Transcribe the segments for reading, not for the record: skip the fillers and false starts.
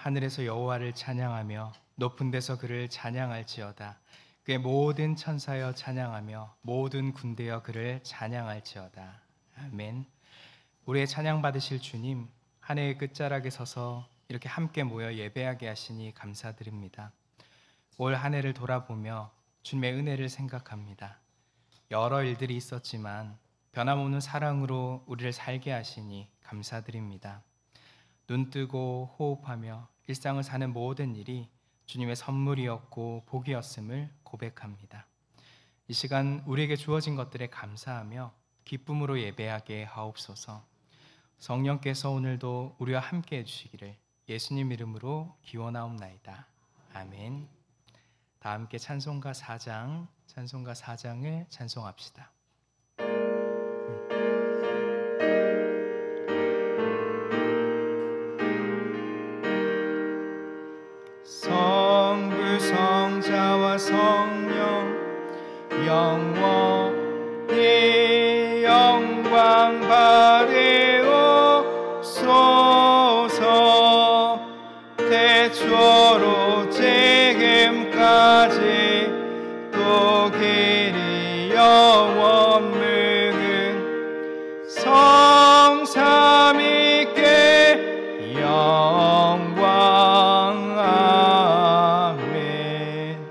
하늘에서 여호와를 찬양하며 높은 데서 그를 찬양할지어다. 그의 모든 천사여 찬양하며 모든 군대여 그를 찬양할지어다. 아멘. 우리의 찬양 받으실 주님, 한 해의 끝자락에 서서 이렇게 함께 모여 예배하게 하시니 감사드립니다. 올 한 해를 돌아보며 주님의 은혜를 생각합니다. 여러 일들이 있었지만 변함없는 사랑으로 우리를 살게 하시니 감사드립니다. 눈 뜨고 호흡하며 일상을 사는 모든 일이 주님의 선물이었고 복이었음을 고백합니다. 이 시간 우리에게 주어진 것들에 감사하며 기쁨으로 예배하게 하옵소서. 성령께서 오늘도 우리와 함께 해주시기를 예수님 이름으로 기원하옵나이다. 아멘. 다 함께 찬송가 4장을 찬송합시다. 성부 성자와 성령 영원히 영광 받으옵소서. 태초로 지금까지 또 길이 영원 무궁 성삼위께 영광. 아멘.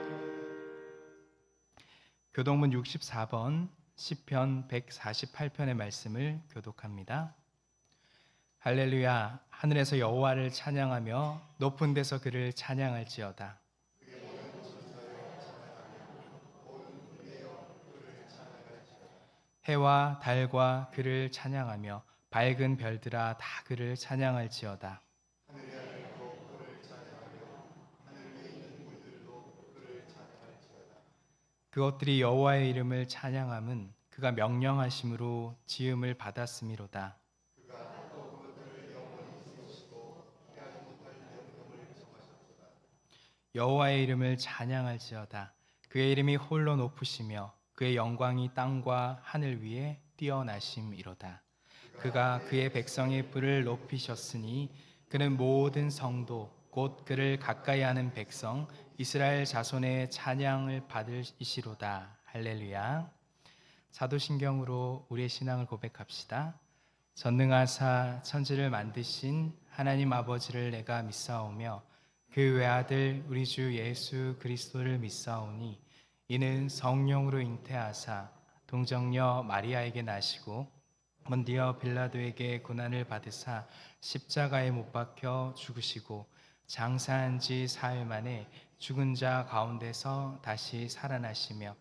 교동문 64번 시편 148편의 말씀을 교독합니다. 할렐루야. 하늘에서 여호와를 찬양하며 높은 데서 그를 찬양할지어다. 해와 달과 그를 찬양하며 밝은 별들아 다 그를 찬양할지어다. 그것들이 여호와의 이름을 찬양함은 그가 명령하심으로 지음을 받았음이로다. 여호와의 이름을 찬양할지어다. 그의 이름이 홀로 높으시며 그의 영광이 땅과 하늘 위에 뛰어나심이로다. 그가 그의 백성의 뿔을 높이셨으니 그는 모든 성도 곧 그를 가까이 하는 백성 이스라엘 자손의 찬양을 받으시로다. 할렐루야. 사도신경으로 우리의 신앙을 고백합시다. 전능하사 천지를 만드신 하나님 아버지를 내가 믿사오며 그 외아들 우리 주 예수 그리스도를 믿사오니 이는 성령으로 잉태하사 동정녀 마리아에게 나시고 본디어 빌라도에게 고난을 받으사 십자가에 못 박혀 죽으시고 장사한 지 사흘 만에 죽은 자 가운데서 다시 살아나시며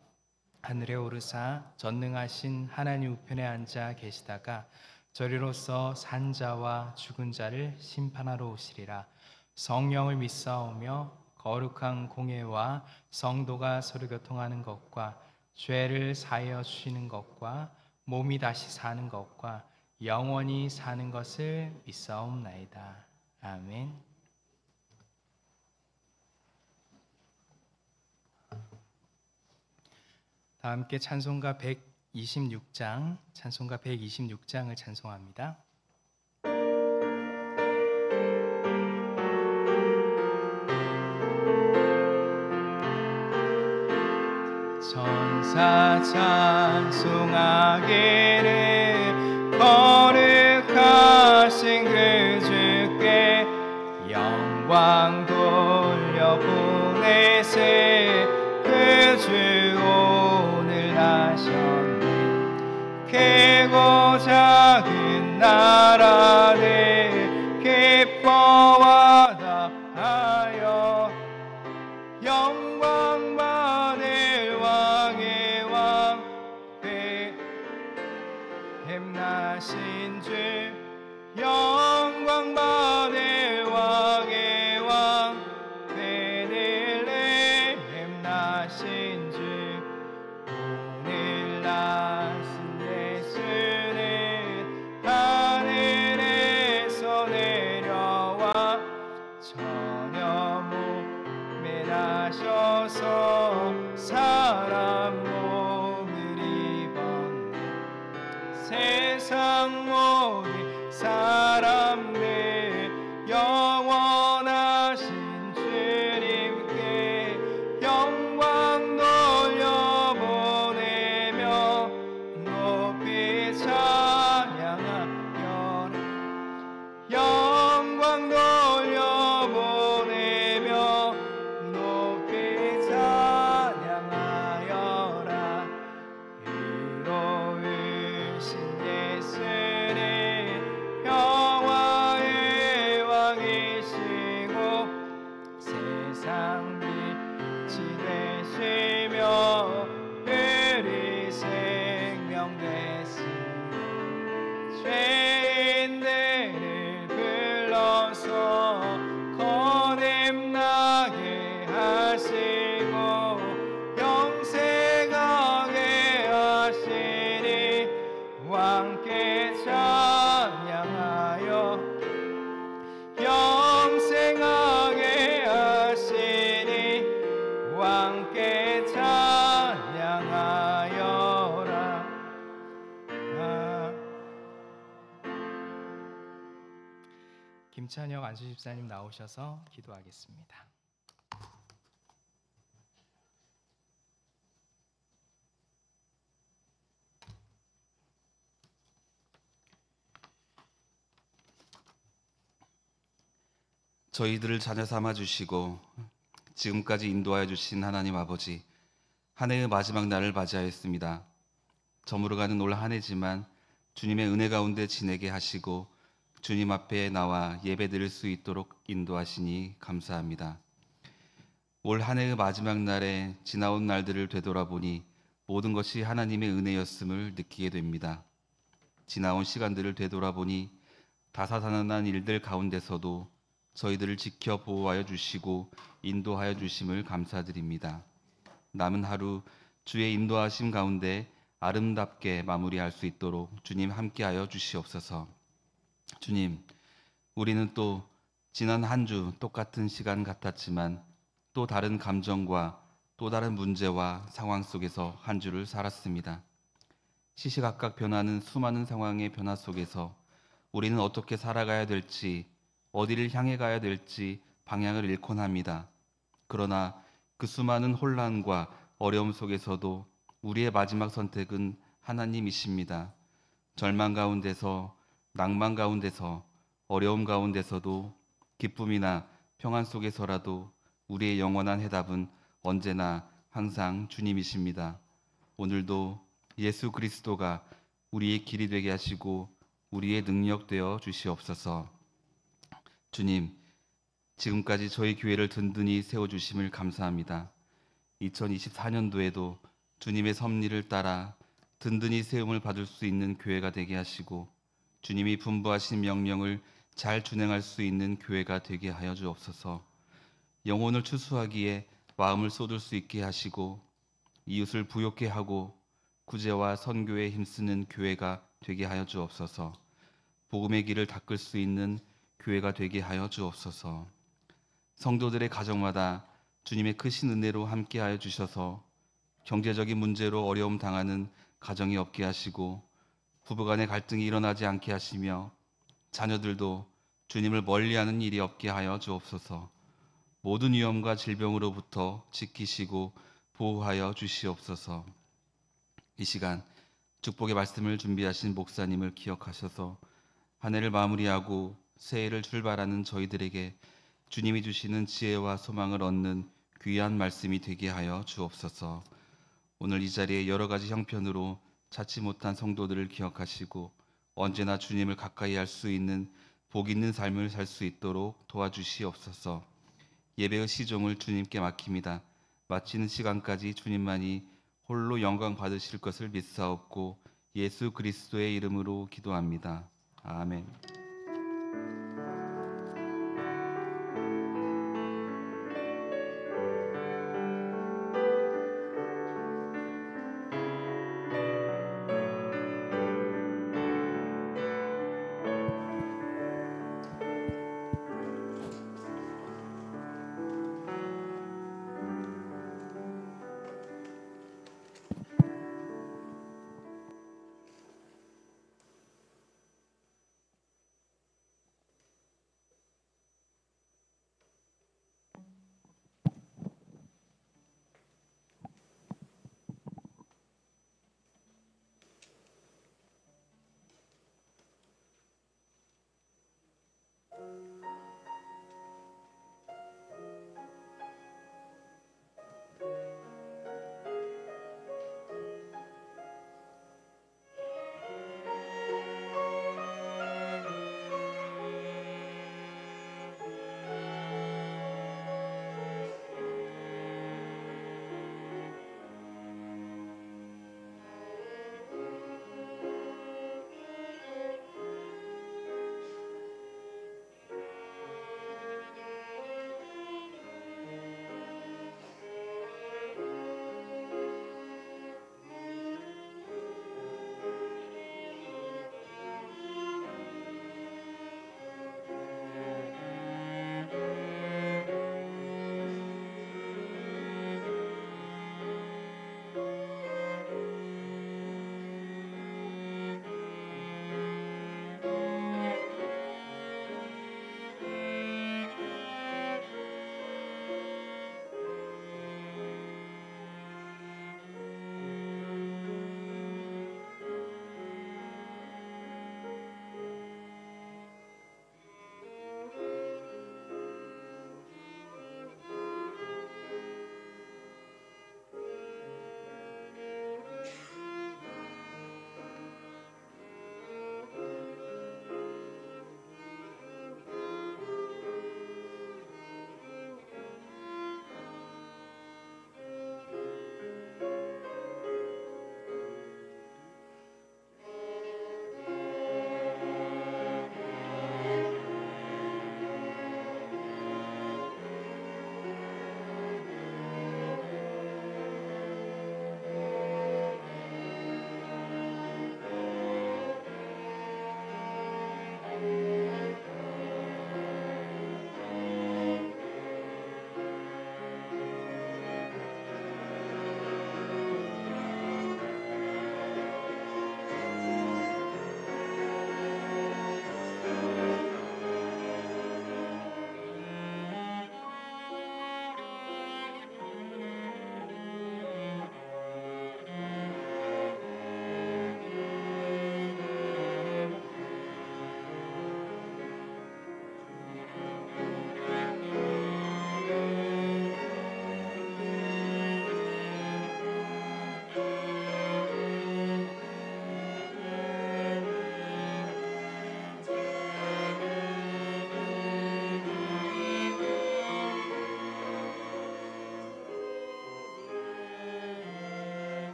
하늘에 오르사 전능하신 하나님 우편에 앉아 계시다가 저리로서 산 자와 죽은 자를 심판하러 오시리라. 성령을 믿사오며 거룩한 공예와 성도가 서로 교통하는 것과 죄를 사하여 주시는 것과 몸이 다시 사는 것과 영원히 사는 것을 믿사옵나이다. 아멘. 다 함께 찬송가 126장을 찬송합니다. 천사 찬송하기를 거룩하신 그 주께 영광 돌려보내세. 그 주 오늘 하셨네. 크고 작은 나라를 기뻐와 다하여 영광 받을 왕의 왕 뱀나신 주 영광 받을 왕의 왕 베들레헴 나신 주 오늘 나신 예수는 하늘에서 내려와 천여 몸에 나셔서 사람 몸을 입었네. 세상 모든 사람들 영원한 세상 빛이 되시며 그리 생명 되시니 죄인들을 불러서 거듭나게 하시고 영생하게 하시니 왕께 찬양하여 영생하게 하시니 왕께 찬양하여라. 김찬혁 안수집사님 나오셔서 기도하겠습니다. 저희들을 자녀 삼아 주시고 지금까지 인도하여 주신 하나님 아버지, 한 해의 마지막 날을 맞이하였습니다. 저물어가는 올 한 해지만 주님의 은혜 가운데 지내게 하시고 주님 앞에 나와 예배드릴 수 있도록 인도하시니 감사합니다. 올 한 해의 마지막 날에 지나온 날들을 되돌아보니 모든 것이 하나님의 은혜였음을 느끼게 됩니다. 지나온 시간들을 되돌아보니 다사다난한 일들 가운데서도 저희들을 지켜 보호하여 주시고 인도하여 주심을 감사드립니다. 남은 하루 주의 인도하심 가운데 아름답게 마무리할 수 있도록 주님 함께하여 주시옵소서. 주님, 우리는 또 지난 한 주 똑같은 시간 같았지만 또 다른 감정과 또 다른 문제와 상황 속에서 한 주를 살았습니다. 시시각각 변하는 수많은 상황의 변화 속에서 우리는 어떻게 살아가야 될지, 어디를 향해 가야 될지 방향을 잃곤 합니다. 그러나 그 수많은 혼란과 어려움 속에서도 우리의 마지막 선택은 하나님이십니다. 절망 가운데서, 낭만 가운데서, 어려움 가운데서도, 기쁨이나 평안 속에서라도 우리의 영원한 해답은 언제나 항상 주님이십니다. 오늘도 예수 그리스도가 우리의 길이 되게 하시고 우리의 능력 되어 주시옵소서. 주님, 지금까지 저희 교회를 든든히 세워주심을 감사합니다. 2024년도에도 주님의 섭리를 따라 든든히 세움을 받을 수 있는 교회가 되게 하시고 주님이 분부하신 명령을 잘 준행할 수 있는 교회가 되게 하여 주옵소서. 영혼을 추수하기에 마음을 쏟을 수 있게 하시고 이웃을 부욕케 하고 구제와 선교에 힘쓰는 교회가 되게 하여 주옵소서. 복음의 길을 닦을 수 있는 교회가 되게 하여 주옵소서. 성도들의 가정마다 주님의 크신 은혜로 함께하여 주셔서 경제적인 문제로 어려움 당하는 가정이 없게 하시고 부부간의 갈등이 일어나지 않게 하시며 자녀들도 주님을 멀리하는 일이 없게 하여 주옵소서. 모든 위험과 질병으로부터 지키시고 보호하여 주시옵소서. 이 시간 축복의 말씀을 준비하신 목사님을 기억하셔서 한 해를 마무리하고 새해를 출발하는 저희들에게 주님이 주시는 지혜와 소망을 얻는 귀한 말씀이 되게 하여 주옵소서. 오늘 이 자리에 여러 가지 형편으로 찾지 못한 성도들을 기억하시고 언제나 주님을 가까이 할 수 있는 복 있는 삶을 살 수 있도록 도와주시옵소서. 예배의 시종을 주님께 맡깁니다. 마치는 시간까지 주님만이 홀로 영광 받으실 것을 믿사옵고 예수 그리스도의 이름으로 기도합니다. 아멘.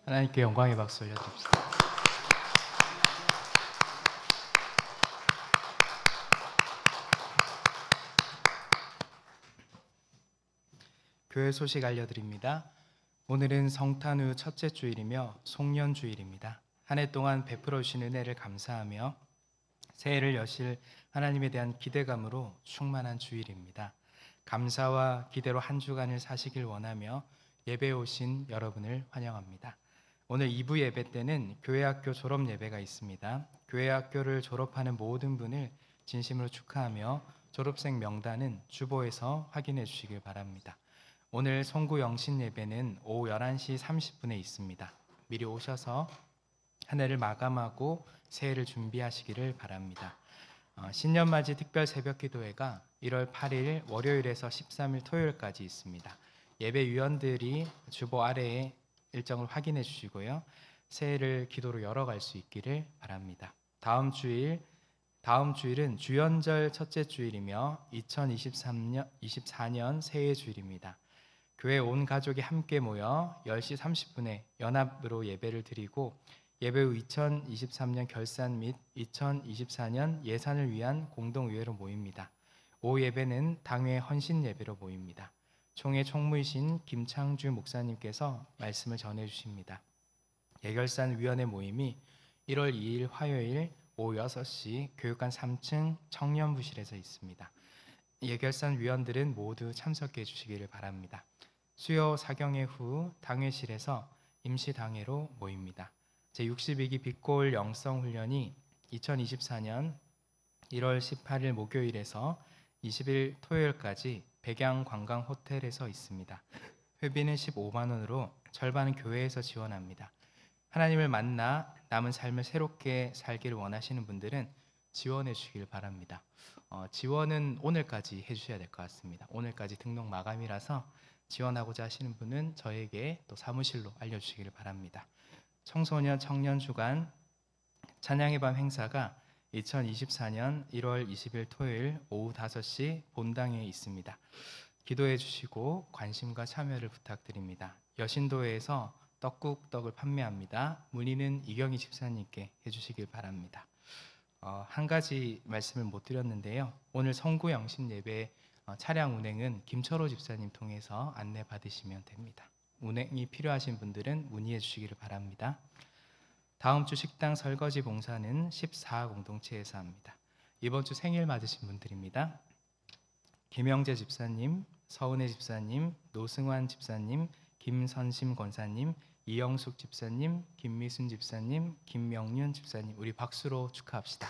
하나님께 영광의 박수 올려드립시다. 교회 소식 알려드립니다. 오늘은 성탄 후 첫째 주일이며 송년주일입니다. 한 해 동안 베풀어 주신 은혜를 감사하며 새해를 여실 하나님에 대한 기대감으로 충만한 주일입니다. 감사와 기대로 한 주간을 사시길 원하며 예배에 오신 여러분을 환영합니다. 오늘 2부 예배 때는 교회학교 졸업 예배가 있습니다. 교회학교를 졸업하는 모든 분을 진심으로 축하하며 졸업생 명단은 주보에서 확인해 주시길 바랍니다. 오늘 송구 영신 예배는 오후 11시 30분에 있습니다. 미리 오셔서 한 해를 마감하고 새해를 준비하시기를 바랍니다. 신년맞이 특별 새벽기도회가 1월 8일 월요일에서 13일 토요일까지 있습니다. 예배위원들이 주보 아래에 일정을 확인해 주시고요. 새해를 기도로 열어갈 수 있기를 바랍니다. 다음 주일은 주연절 첫째 주일이며 2024년 새해 주일입니다. 교회 온 가족이 함께 모여 10시 30분에 연합으로 예배를 드리고 예배 후 2023년 결산 및 2024년 예산을 위한 공동의회로 모입니다. 오후 예배는 당회 헌신 예배로 모입니다. 총회 총무이신 김창주 목사님께서 말씀을 전해주십니다. 예결산 위원회 모임이 1월 2일 화요일 오후 6시 교육관 3층 청년부실에서 있습니다. 예결산 위원들은 모두 참석해 주시기를 바랍니다. 수요 사경회 후 당회실에서 임시당회로 모입니다. 제62기 빛골 영성훈련이 2024년 1월 18일 목요일에서 20일 토요일까지 백양관광호텔에서 있습니다. 회비는 15만 원으로 절반은 교회에서 지원합니다. 하나님을 만나 남은 삶을 새롭게 살기를 원하시는 분들은 지원해 주시길 바랍니다. 지원은 오늘까지 해주셔야 될 것 같습니다. 오늘까지 등록 마감이라서 지원하고자 하시는 분은 저에게 또 사무실로 알려주시기를 바랍니다. 청소년 청년 주간 찬양의 밤 행사가 2024년 1월 20일 토요일 오후 5시 본당에 있습니다. 기도해 주시고 관심과 참여를 부탁드립니다. 여신도에서 떡국떡을 판매합니다. 문의는 이경희 집사님께 해주시길 바랍니다. 한 가지 말씀을 못 드렸는데요. 오늘 성구 영신 예배 차량 운행은 김철호 집사님 통해서 안내 받으시면 됩니다. 운행이 필요하신 분들은 문의해 주시기를 바랍니다. 다음 주 식당 설거지 봉사는 14 공동체에서 합니다. 이번 주 생일 맞으신 분들입니다. 김영재 집사님, 서은혜 집사님, 노승환 집사님, 김선심 권사님, 이영숙 집사님, 김미순 집사님, 김명윤 집사님, 우리 박수로 축하합시다.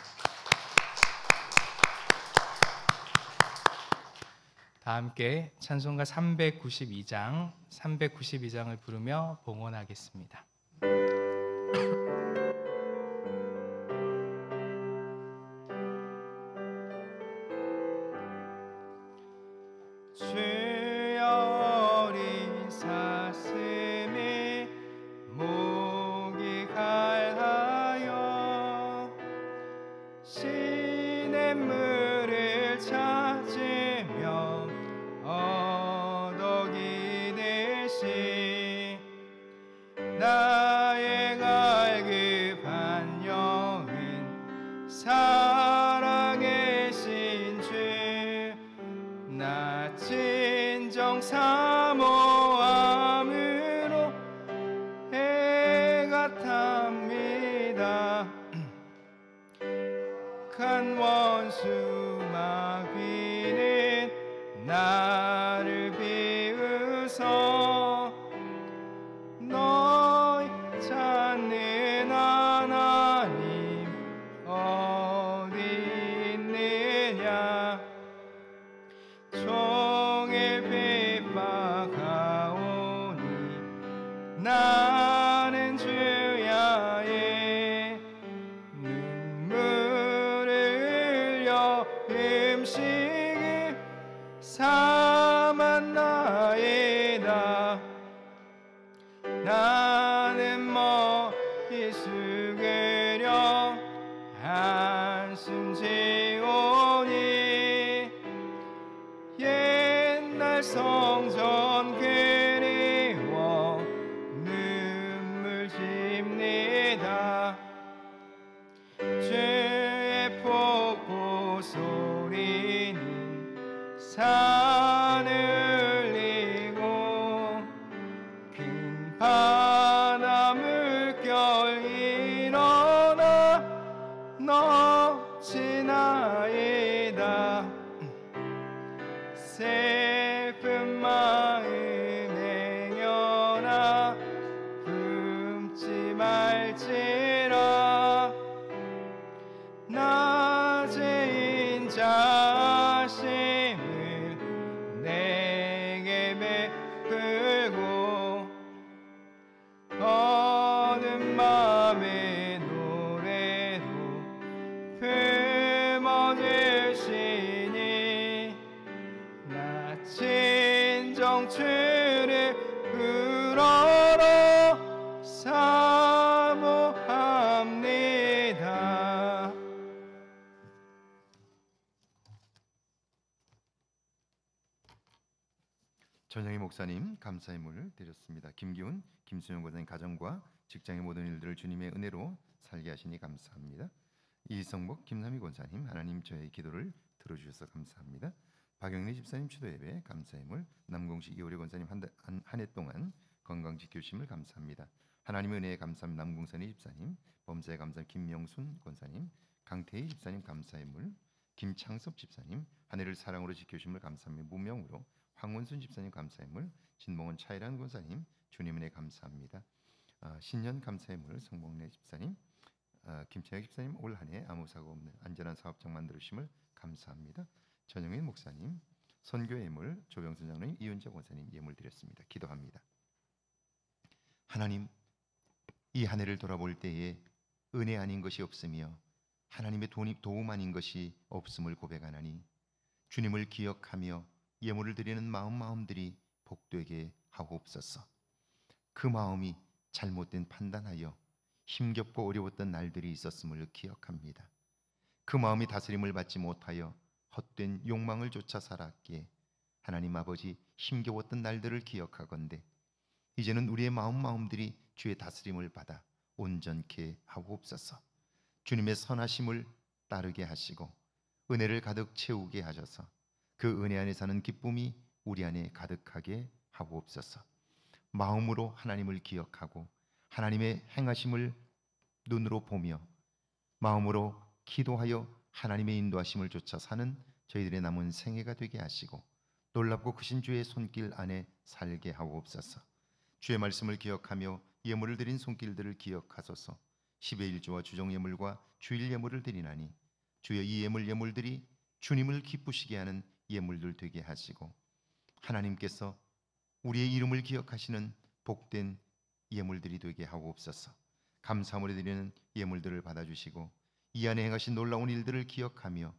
다 함께 찬송가 392장을 부르며 봉헌하겠습니다. 사모함으로 해가 탑니다. 간 원수 마귀는 나를 비웃어 너희 찾는 하나님 어디 있느냐. 나는 주야의 눈물을 흘려 음식을 삼았나이다. 나는 머리 숙이려 한숨 지오니 옛날 성전 그리워 눈물 소리는 산을 이고 큰 바다 물결 일어나 넘치나이다. 슬픈 마음 행여나 품지 말지라. 낮은 자심을 내게 베풀고 어두운 맘의 노래로 품어주시니 나 진정 주를 우러러 사모합니다. 전영희 목사님 감사의 물을 드렸습니다. 김기훈, 김수영 권사님 가정과 직장의 모든 일들을 주님의 은혜로 살게 하시니 감사합니다. 이성복, 김남희 권사님 하나님 저의 기도를 들어주셔서 감사합니다. 박영래 집사님 추도 예배 감사의 물, 남공식 이호래 권사님 한 해 동안 건강 지켜주심을 감사합니다. 하나님의 은혜에 감사합니다. 남궁선희 집사님, 범사에 감사합니다. 김명순 권사님, 강태희 집사님 감사의 물, 김창섭 집사님 한 해를 사랑으로 지켜주심을 감사합니다. 무명으로 황원순 집사님 감사의 물, 진봉원 차이란 권사님 주님 은혜 감사합니다. 신년 감사의 물, 성봉래 집사님, 김창혁 집사님 올 한 해 아무 사고 없는 안전한 사업장 만들으심을 감사합니다. 전영인 목사님 선교 예물, 조병선 장로님, 이윤재 권사님 예물 드렸습니다. 기도합니다. 하나님, 이 한 해를 돌아볼 때에 은혜 아닌 것이 없으며 하나님의 도움 아닌 것이 없음을 고백하나니 주님을 기억하며 예물을 드리는 마음들이 복되게 하옵소서. 그 마음이 잘못된 판단하여 힘겹고 어려웠던 날들이 있었음을 기억합니다. 그 마음이 다스림을 받지 못하여 헛된 욕망을 쫓아 살았기에 하나님 아버지 힘겨웠던 날들을 기억하건대 이제는 우리의 마음들이 주의 다스림을 받아 온전케 하옵소서. 주님의 선하심을 따르게 하시고 은혜를 가득 채우게 하셔서 그 은혜 안에 사는 기쁨이 우리 안에 가득하게 하옵소서. 마음으로 하나님을 기억하고 하나님의 행하심을 눈으로 보며 마음으로 기도하여 하나님의 인도하심을 쫓아 사는 저희들의 남은 생애가 되게 하시고 놀랍고 크신 주의 손길 안에 살게 하옵소서. 주의 말씀을 기억하며 예물을 드린 손길들을 기억하소서. 10의 1조와 주정 예물과 주일 예물을 드리나니 주여 이 예물들이 주님을 기쁘시게 하는 예물들 되게 하시고 하나님께서 우리의 이름을 기억하시는 복된 예물들이 되게 하옵소서. 감사함으로 드리는 예물들을 받아주시고 이 안에 행하신 놀라운 일들을 기억하며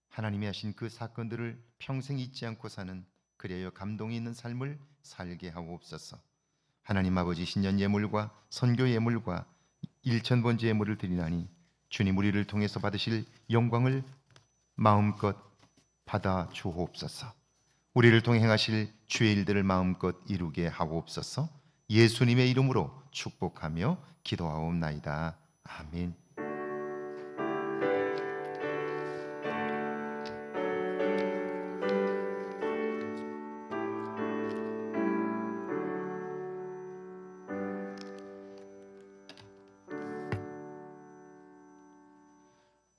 하나님이 하신 그 사건들을 평생 잊지 않고 사는 그리하여 감동이 있는 삶을 살게 하옵소서. 하나님 아버지 신년 예물과 선교 예물과 일천번제 예물을 드리나니 주님 우리를 통해서 받으실 영광을 마음껏 받아 주옵소서. 우리를 통해 행하실 주의 일들을 마음껏 이루게 하옵소서. 예수님의 이름으로 축복하며 기도하옵나이다. 아멘.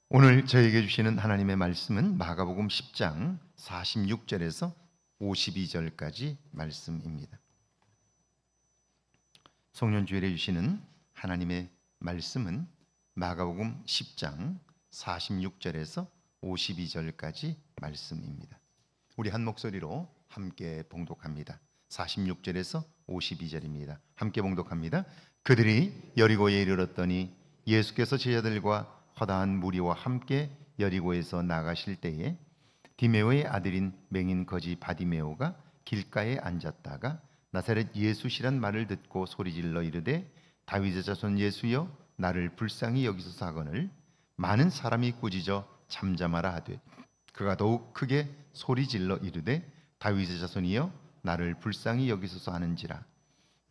오늘 저에게 주시는 하나님의 말씀은 마가복음 10장 46절에서 52절까지 말씀입니다. 송년주일에 주시는 하나님의 말씀은 마가복음 10장 46절에서 52절까지 말씀입니다. 우리 한 목소리로 함께 봉독합니다. 46절에서 52절입니다. 함께 봉독합니다. 그들이 여리고에 이르렀더니 예수께서 제자들과 허다한 무리와 함께 여리고에서 나가실 때에 디메오의 아들인 맹인 거지 바디메오가 길가에 앉았다가 나사렛 예수시란 말을 듣고 소리질러 이르되 다윗의 자손 예수여 나를 불쌍히 여기소서 하거늘 많은 사람이 꾸짖어 잠잠하라 하되 그가 더욱 크게 소리질러 이르되 다윗의 자손이여 나를 불쌍히 여기소서 하는지라.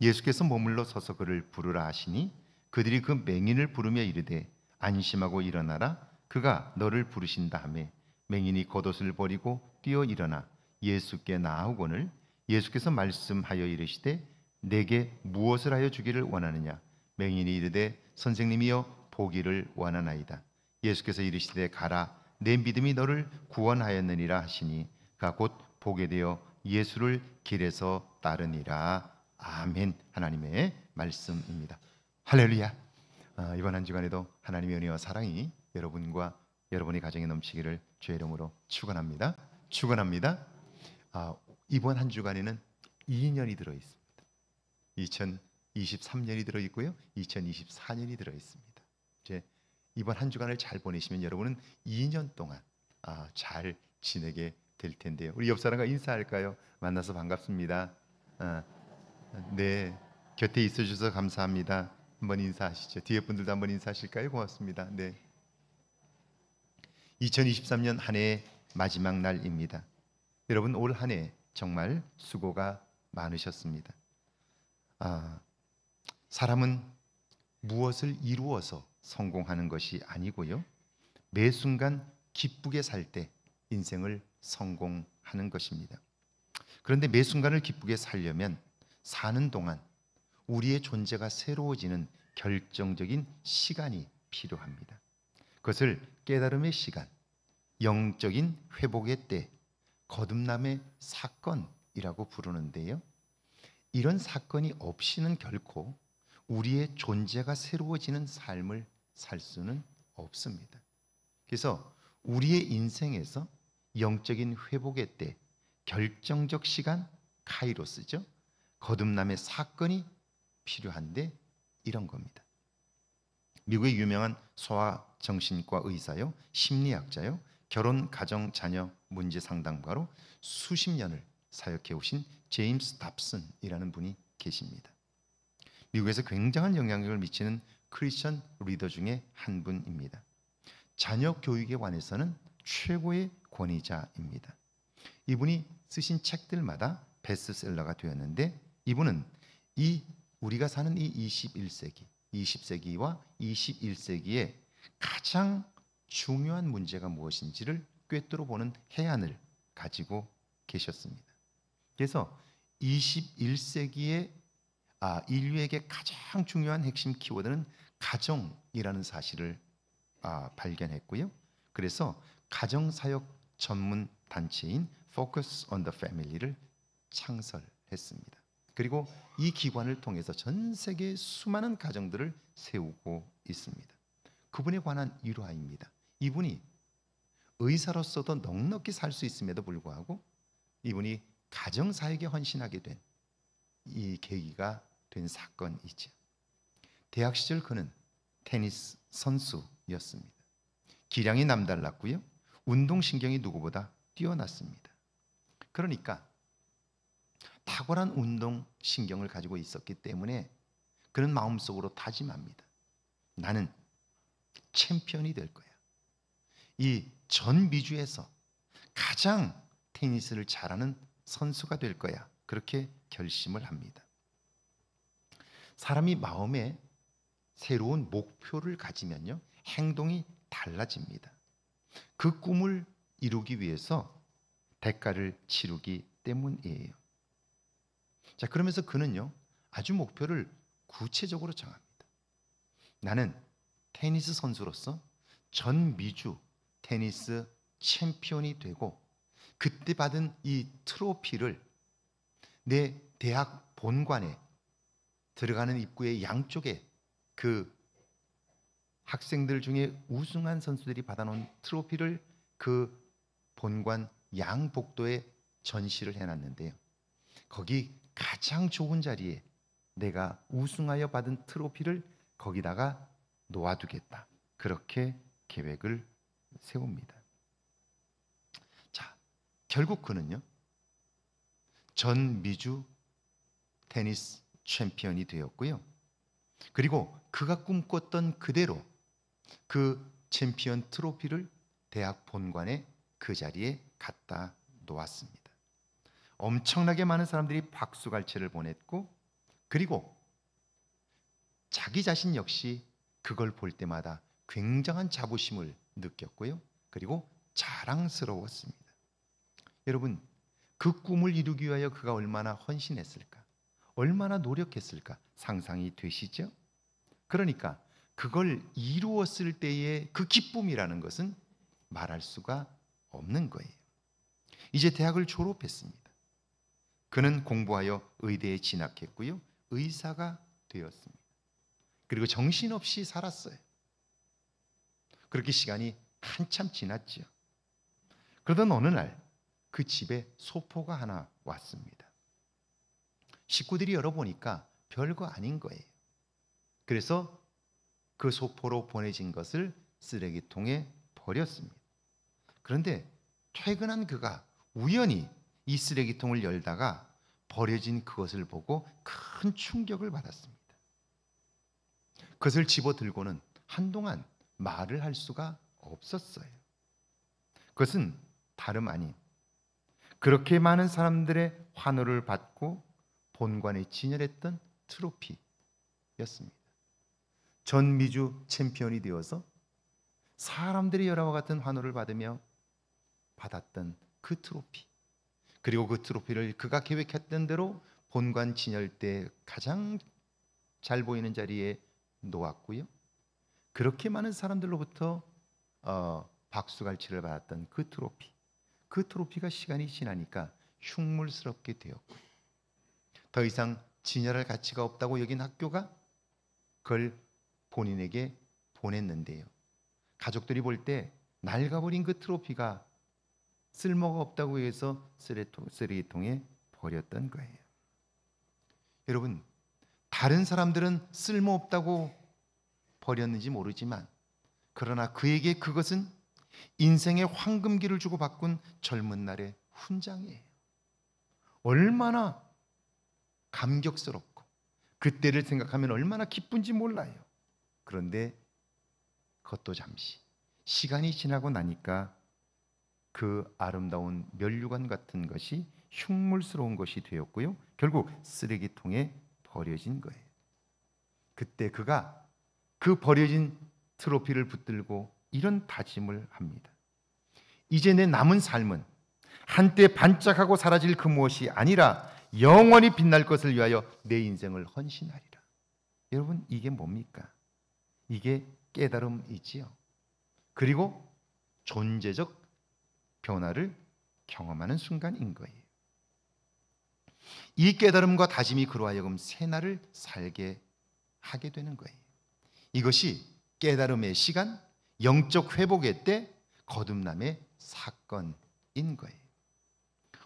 예수께서 머물러 서서 그를 부르라 하시니 그들이 그 맹인을 부르며 이르되 안심하고 일어나라 그가 너를 부르신다 하매 맹인이 겉옷을 버리고 뛰어 일어나 예수께 나아오거늘 예수께서 말씀하여 이르시되 내게 무엇을 하여 주기를 원하느냐. 맹인이 이르되 선생님이여 보기를 원하나이다. 예수께서 이르시되 가라 내 믿음이 너를 구원하였느니라 하시니 그가 곧 보게 되어 예수를 길에서 따르니라. 아멘. 하나님의 말씀입니다. 할렐루야. 이번 한 주간에도 하나님의 은혜와 사랑이 여러분과 여러분의 가정에 넘치기를 주의 이름으로 축원합니다. 이번 한 주간에는 2년이 들어 있습니다. 2023년이 들어 있고요, 2024년이 들어 있습니다. 이제 이번 한 주간을 잘 보내시면 여러분은 2년 동안 잘 지내게 될 텐데요. 우리 옆 사람과 인사할까요? 만나서 반갑습니다. 네, 곁에 있어 주셔서 감사합니다. 한번 인사하시죠. 뒤에 분들도 한번 인사하실까요? 고맙습니다. 네. 2023년 한 해의 마지막 날입니다. 여러분 올 한 해 정말 수고가 많으셨습니다. 사람은 무엇을 이루어서 성공하는 것이 아니고요, 매 순간 기쁘게 살 때 인생을 성공하는 것입니다. 그런데 매 순간을 기쁘게 살려면 사는 동안 우리의 존재가 새로워지는 결정적인 시간이 필요합니다. 그것을 깨달음의 시간, 영적인 회복의 때, 거듭남의 사건이라고 부르는데요, 이런 사건이 없이는 결코 우리의 존재가 새로워지는 삶을 살 수는 없습니다. 그래서 우리의 인생에서 영적인 회복의 때, 결정적 시간, 카이로스죠, 거듭남의 사건이 필요한데 이런 겁니다. 미국의 유명한 소아정신과 의사요, 심리학자요, 결혼, 가정, 자녀 문제 상담가로 수십 년을 사역해 오신 제임스 답슨이라는 분이 계십니다. 미국에서 굉장한 영향력을 미치는 크리스천 리더 중에 한 분입니다. 자녀 교육에 관해서는 최고의 권위자입니다. 이분이 쓰신 책들마다 베스트셀러가 되었는데, 이분은 우리가 사는 이 21세기, 20세기와 21세기에 가장 중요한 문제가 무엇인지를 꿰뚫어 보는 해안을 가지고 계셨습니다. 그래서 21세기의 인류에게 가장 중요한 핵심 키워드는 가정이라는 사실을 발견했고요. 그래서 가정사역 전문 단체인 Focus on the Family를 창설했습니다. 그리고 이 기관을 통해서 전 세계의 수많은 가정들을 세우고 있습니다. 그분에 관한 일화입니다. 이분이 의사로서도 넉넉히 살 수 있음에도 불구하고 이분이 가정사역에 헌신하게 된 이 계기가 된 사건이죠. 대학 시절 그는 테니스 선수였습니다. 기량이 남달랐고요, 운동신경이 누구보다 뛰어났습니다. 그러니까 탁월한 운동신경을 가지고 있었기 때문에 그는 마음속으로 다짐합니다. 나는 챔피언이 될 거야. 이 전 미주에서 가장 테니스를 잘하는 선수가 될 거야. 그렇게 결심을 합니다. 사람이 마음에 새로운 목표를 가지면요, 행동이 달라집니다. 그 꿈을 이루기 위해서 대가를 치르기 때문이에요. 자, 그러면서 그는요, 아주 목표를 구체적으로 정합니다. 나는 테니스 선수로서 전 미주 테니스 챔피언이 되고, 그때 받은 이 트로피를 내 대학 본관에 들어가는 입구의 양쪽에 그 학생들 중에 우승한 선수들이 받아놓은 트로피를 그 본관 양복도에 전시를 해놨는데요, 거기 가장 좋은 자리에 내가 우승하여 받은 트로피를 거기다가 놓아두겠다. 그렇게 계획을 세웁니다. 자, 결국 그는요, 전 미주 테니스 챔피언이 되었고요. 그리고 그가 꿈꿨던 그대로 그 챔피언 트로피를 대학 본관에 그 자리에 갖다 놓았습니다. 엄청나게 많은 사람들이 박수갈채를 보냈고, 그리고 자기 자신 역시 그걸 볼 때마다 굉장한 자부심을 느꼈고요. 그리고 자랑스러웠습니다. 여러분, 그 꿈을 이루기 위하여 그가 얼마나 헌신했을까? 얼마나 노력했을까? 상상이 되시죠? 그러니까 그걸 이루었을 때의 그 기쁨이라는 것은 말할 수가 없는 거예요. 이제 대학을 졸업했습니다. 그는 공부하여 의대에 진학했고요. 의사가 되었습니다. 그리고 정신없이 살았어요. 그렇게 시간이 한참 지났죠. 그러던 어느 날 그 집에 소포가 하나 왔습니다. 식구들이 열어보니까 별거 아닌 거예요. 그래서 그 소포로 보내진 것을 쓰레기통에 버렸습니다. 그런데 퇴근한 그가 우연히 이 쓰레기통을 열다가 버려진 그것을 보고 큰 충격을 받았습니다. 그것을 집어들고는 한동안 말을 할 수가 없었어요. 그것은 다름 아닌 그렇게 많은 사람들의 환호를 받고 본관에 진열했던 트로피였습니다. 전미주 챔피언이 되어서 사람들의 열화와 같은 환호를 받으며 받았던 그 트로피, 그리고 그 트로피를 그가 계획했던 대로 본관 진열대 가장 잘 보이는 자리에 놓았고요. 그렇게 많은 사람들로부터 박수갈채를 받았던 그 트로피가 시간이 지나니까 흉물스럽게 되었고요. 더 이상 진열할 가치가 없다고 여긴 학교가 그걸 본인에게 보냈는데요. 가족들이 볼 때 낡아버린 그 트로피가 쓸모가 없다고 해서 쓰레기통에 버렸던 거예요. 여러분, 다른 사람들은 쓸모없다고 버렸는지 모르지만 그러나 그에게 그것은 인생의 황금기를 주고 바꾼 젊은 날의 훈장이에요. 얼마나 감격스럽고 그때를 생각하면 얼마나 기쁜지 몰라요. 그런데 그것도 잠시 시간이 지나고 나니까 그 아름다운 면류관 같은 것이 흉물스러운 것이 되었고요. 결국 쓰레기통에 버려진 거예요. 그때 그가 그 버려진 트로피를 붙들고 이런 다짐을 합니다. 이제 내 남은 삶은 한때 반짝하고 사라질 그 무엇이 아니라 영원히 빛날 것을 위하여 내 인생을 헌신하리라. 여러분, 이게 뭡니까? 이게 깨달음이지요. 그리고 존재적 변화를 경험하는 순간인 거예요. 이 깨달음과 다짐이 그로 하여금 새날을 살게 하게 되는 거예요. 이것이 깨달음의 시간, 영적 회복의 때, 거듭남의 사건인 거예요.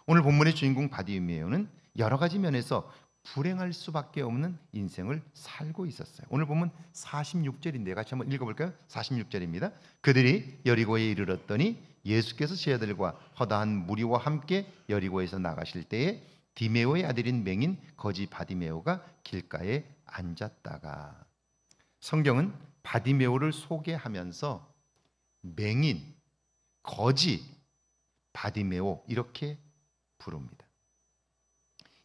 오늘 본문의 주인공 바디메오는 여러 가지 면에서 불행할 수밖에 없는 인생을 살고 있었어요. 오늘 보면 46절인데 같이 한번 읽어볼까요? 46절입니다. 그들이 여리고에 이르렀더니 예수께서 제 아들과 허다한 무리와 함께 여리고에서 나가실 때에 디메오의 아들인 맹인 거지 바디메오가 길가에 앉았다가, 성경은 바디메오를 소개하면서 맹인, 거지, 바디메오 이렇게 부릅니다.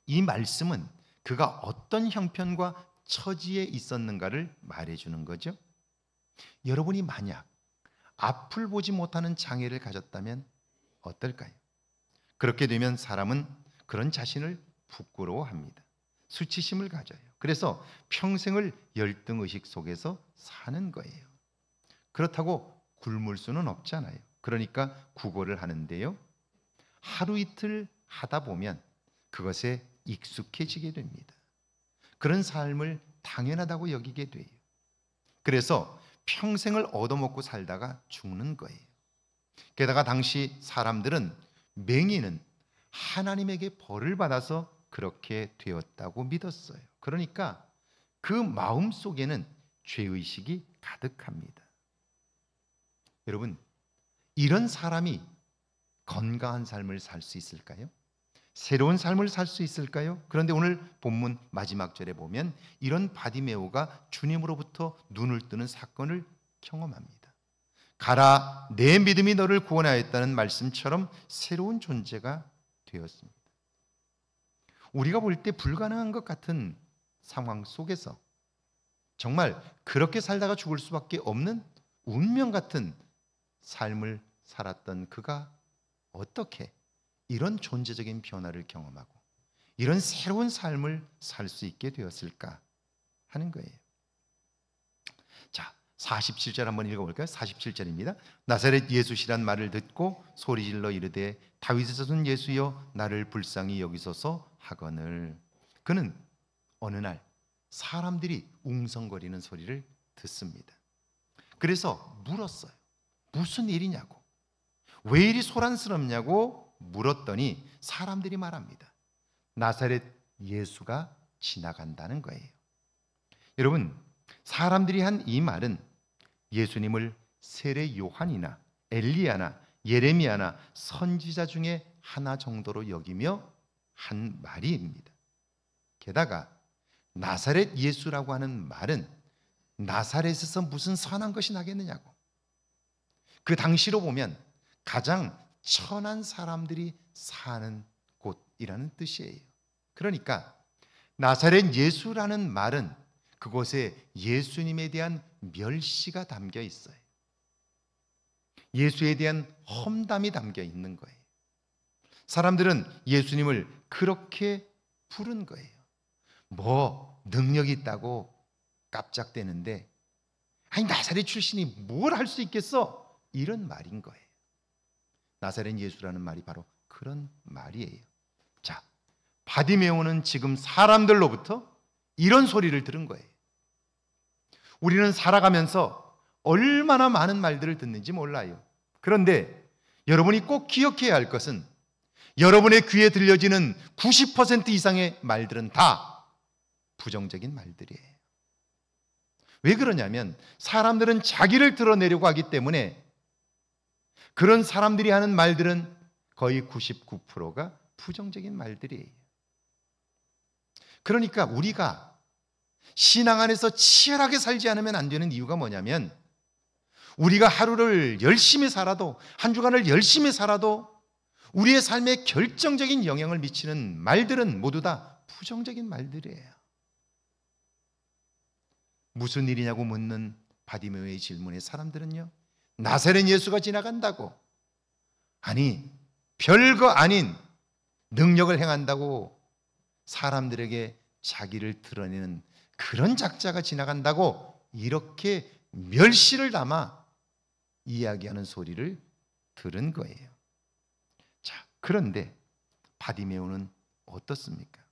이 말씀은 그가 어떤 형편과 처지에 있었는가를 말해주는 거죠. 여러분이 만약 앞을 보지 못하는 장애를 가졌다면 어떨까요? 그렇게 되면 사람은 그런 자신을 부끄러워합니다. 수치심을 가져요. 그래서 평생을 열등의식 속에서 사는 거예요. 그렇다고 굶을 수는 없잖아요. 그러니까 구걸을 하는데요. 하루 이틀 하다 보면 그것에 익숙해지게 됩니다. 그런 삶을 당연하다고 여기게 돼요. 그래서 평생을 얻어먹고 살다가 죽는 거예요. 게다가 당시 사람들은 맹인은 하나님에게 벌을 받아서 그렇게 되었다고 믿었어요. 그러니까 그 마음 속에는 죄의식이 가득합니다. 여러분, 이런 사람이 건강한 삶을 살 수 있을까요? 새로운 삶을 살 수 있을까요? 그런데 오늘 본문 마지막 절에 보면 이런 바디메오가 주님으로부터 눈을 뜨는 사건을 경험합니다. 가라, 내 믿음이 너를 구원하였다는 말씀처럼 새로운 존재가 되었습니다. 우리가 볼 때 불가능한 것 같은 상황 속에서 정말 그렇게 살다가 죽을 수밖에 없는 운명 같은 삶을 살았던 그가 어떻게 이런 존재적인 변화를 경험하고 이런 새로운 삶을 살 수 있게 되었을까 하는 거예요. 자, 47절 한번 읽어볼까요? 47절입니다. 나사렛 예수시란 말을 듣고 소리질러 이르되 다윗의 자손 예수여 나를 불쌍히 여기소서 하거늘. 그는 어느 날 사람들이 웅성거리는 소리를 듣습니다. 그래서 물었어요. 무슨 일이냐고, 왜 이리 소란스럽냐고 물었더니 사람들이 말합니다. 나사렛 예수가 지나간다는 거예요. 여러분, 사람들이 한 이 말은 예수님을 세례 요한이나 엘리야나 예레미야나 선지자 중에 하나 정도로 여기며 한 말입니다. 게다가 나사렛 예수라고 하는 말은 나사렛에서 무슨 선한 것이 나겠느냐고, 그 당시로 보면 가장 천한 사람들이 사는 곳이라는 뜻이에요. 그러니까 나사렛 예수라는 말은 그곳에 예수님에 대한 멸시가 담겨 있어요. 예수에 대한 험담이 담겨 있는 거예요. 사람들은 예수님을 그렇게 부른 거예요. 뭐 능력이 있다고 깜짝대는데, 아니 나사렛 출신이 뭘 할 수 있겠어? 이런 말인 거예요. 나사렛 예수라는 말이 바로 그런 말이에요. 자, 바디메오는 지금 사람들로부터 이런 소리를 들은 거예요. 우리는 살아가면서 얼마나 많은 말들을 듣는지 몰라요. 그런데 여러분이 꼭 기억해야 할 것은 여러분의 귀에 들려지는 90% 이상의 말들은 다 부정적인 말들이에요. 왜 그러냐면 사람들은 자기를 드러내려고 하기 때문에 그런 사람들이 하는 말들은 거의 99%가 부정적인 말들이에요. 그러니까 우리가 신앙 안에서 치열하게 살지 않으면 안 되는 이유가 뭐냐면, 우리가 하루를 열심히 살아도, 한 주간을 열심히 살아도 우리의 삶에 결정적인 영향을 미치는 말들은 모두 다 부정적인 말들이에요. 무슨 일이냐고 묻는 바디메오의 질문에 사람들은요, 나사렛 예수가 지나간다고, 아니 별거 아닌 능력을 행한다고 사람들에게 자기를 드러내는 그런 작자가 지나간다고 이렇게 멸시를 담아 이야기하는 소리를 들은 거예요. 자, 그런데 바디메오는 어떻습니까?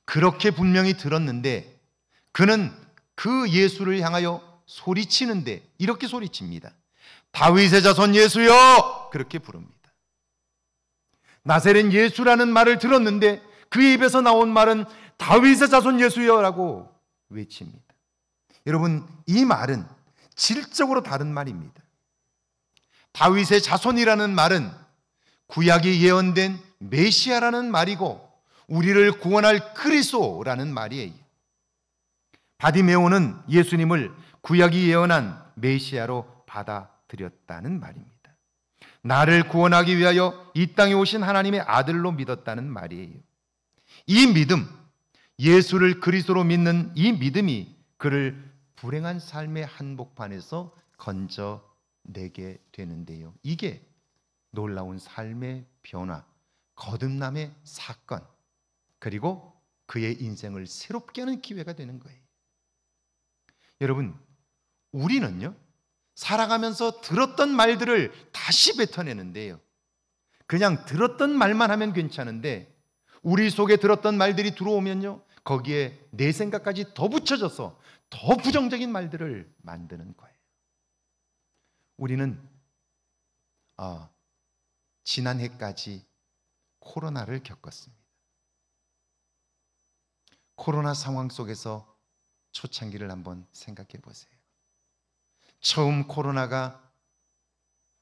그렇게 분명히 들었는데 그는 그 예수를 향하여 소리치는데 이렇게 소리칩니다. 다윗의 자손 예수여! 그렇게 부릅니다. 나사렛 예수라는 말을 들었는데 그 입에서 나온 말은 다윗의 자손 예수여라고 외칩니다. 여러분, 이 말은 질적으로 다른 말입니다. 다윗의 자손이라는 말은 구약이 예언된 메시아라는 말이고 우리를 구원할 그리스도라는 말이에요. 바디메오는 예수님을 구약이 예언한 메시아로 받아들였다는 말입니다. 나를 구원하기 위하여 이 땅에 오신 하나님의 아들로 믿었다는 말이에요. 이 믿음, 예수를 그리스도로 믿는 이 믿음이 그를 불행한 삶의 한복판에서 건져내게 되는데요. 이게 놀라운 삶의 변화, 거듭남의 사건, 그리고 그의 인생을 새롭게 하는 기회가 되는 거예요. 여러분, 우리는요, 살아가면서 들었던 말들을 다시 뱉어내는데요, 그냥 들었던 말만 하면 괜찮은데 우리 속에 들었던 말들이 들어오면요, 거기에 내 생각까지 더 붙여져서 더 부정적인 말들을 만드는 거예요. 우리는 지난해까지 코로나를 겪었습니다. 코로나 상황 속에서 초창기를 한번 생각해 보세요. 처음 코로나가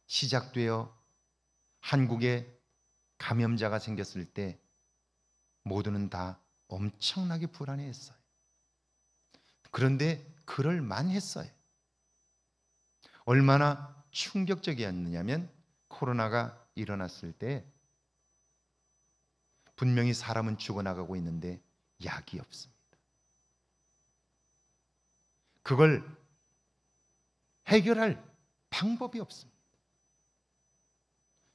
시작되어 한국에 감염자가 생겼을 때 모두는 다 엄청나게 불안해했어요. 그런데 그럴 만했어요. 얼마나 충격적이었느냐면 코로나가 일어났을 때 분명히 사람은 죽어나가고 있는데 약이 없습니다. 그걸 해결할 방법이 없습니다.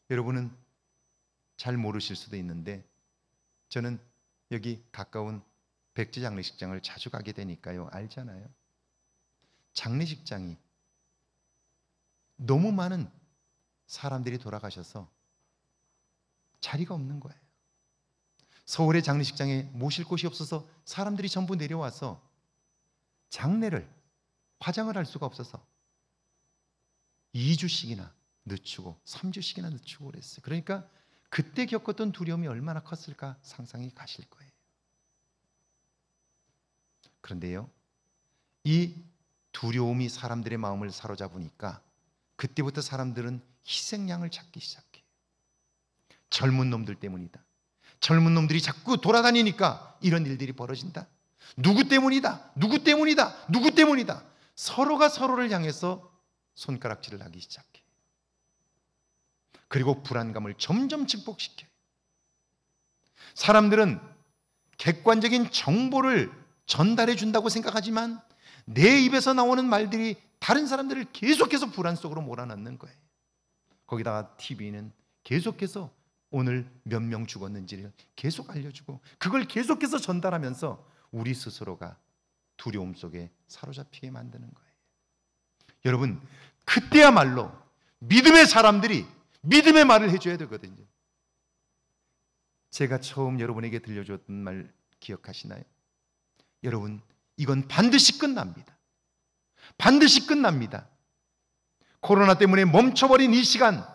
여러분은 잘 모르실 수도 있는데 저는 여기 가까운 백제 장례식장을 자주 가게 되니까요, 알잖아요. 장례식장이 너무 많은 사람들이 돌아가셔서 자리가 없는 거예요. 서울의 장례식장에 모실 곳이 없어서 사람들이 전부 내려와서 장례를, 화장을 할 수가 없어서 2주씩이나 늦추고 3주씩이나 늦추고 그랬어요. 그러니까 그때 겪었던 두려움이 얼마나 컸을까 상상이 가실 거예요. 그런데요, 이 두려움이 사람들의 마음을 사로잡으니까 그때부터 사람들은 희생양을 찾기 시작해요. 젊은 놈들 때문이다. 젊은 놈들이 자꾸 돌아다니니까 이런 일들이 벌어진다. 누구 때문이다. 누구 때문이다. 누구 때문이다. 서로가 서로를 향해서 손가락질을 하기 시작해요. 그리고 불안감을 점점 증폭시켜요. 사람들은 객관적인 정보를 전달해 준다고 생각하지만 내 입에서 나오는 말들이 다른 사람들을 계속해서 불안 속으로 몰아넣는 거예요. 거기다가 TV는 계속해서 오늘 몇 명 죽었는지를 계속 알려주고 그걸 계속해서 전달하면서 우리 스스로가 두려움 속에 사로잡히게 만드는 거예요. 여러분, 그때야말로 믿음의 사람들이 믿음의 말을 해줘야 되거든요. 제가 처음 여러분에게 들려줬던 말 기억하시나요? 여러분, 이건 반드시 끝납니다. 반드시 끝납니다. 코로나 때문에 멈춰버린 이 시간,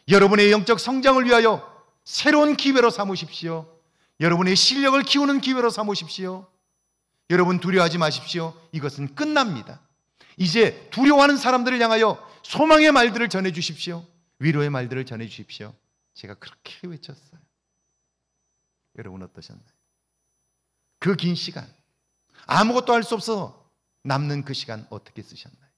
여러분의 영적 성장을 위하여 새로운 기회로 삼으십시오. 여러분의 실력을 키우는 기회로 삼으십시오. 여러분, 두려워하지 마십시오. 이것은 끝납니다. 이제 두려워하는 사람들을 향하여 소망의 말들을 전해주십시오. 위로의 말들을 전해주십시오. 제가 그렇게 외쳤어요. 여러분 어떠셨나요? 그 긴 시간, 아무것도 할 수 없어서 남는 그 시간 어떻게 쓰셨나요?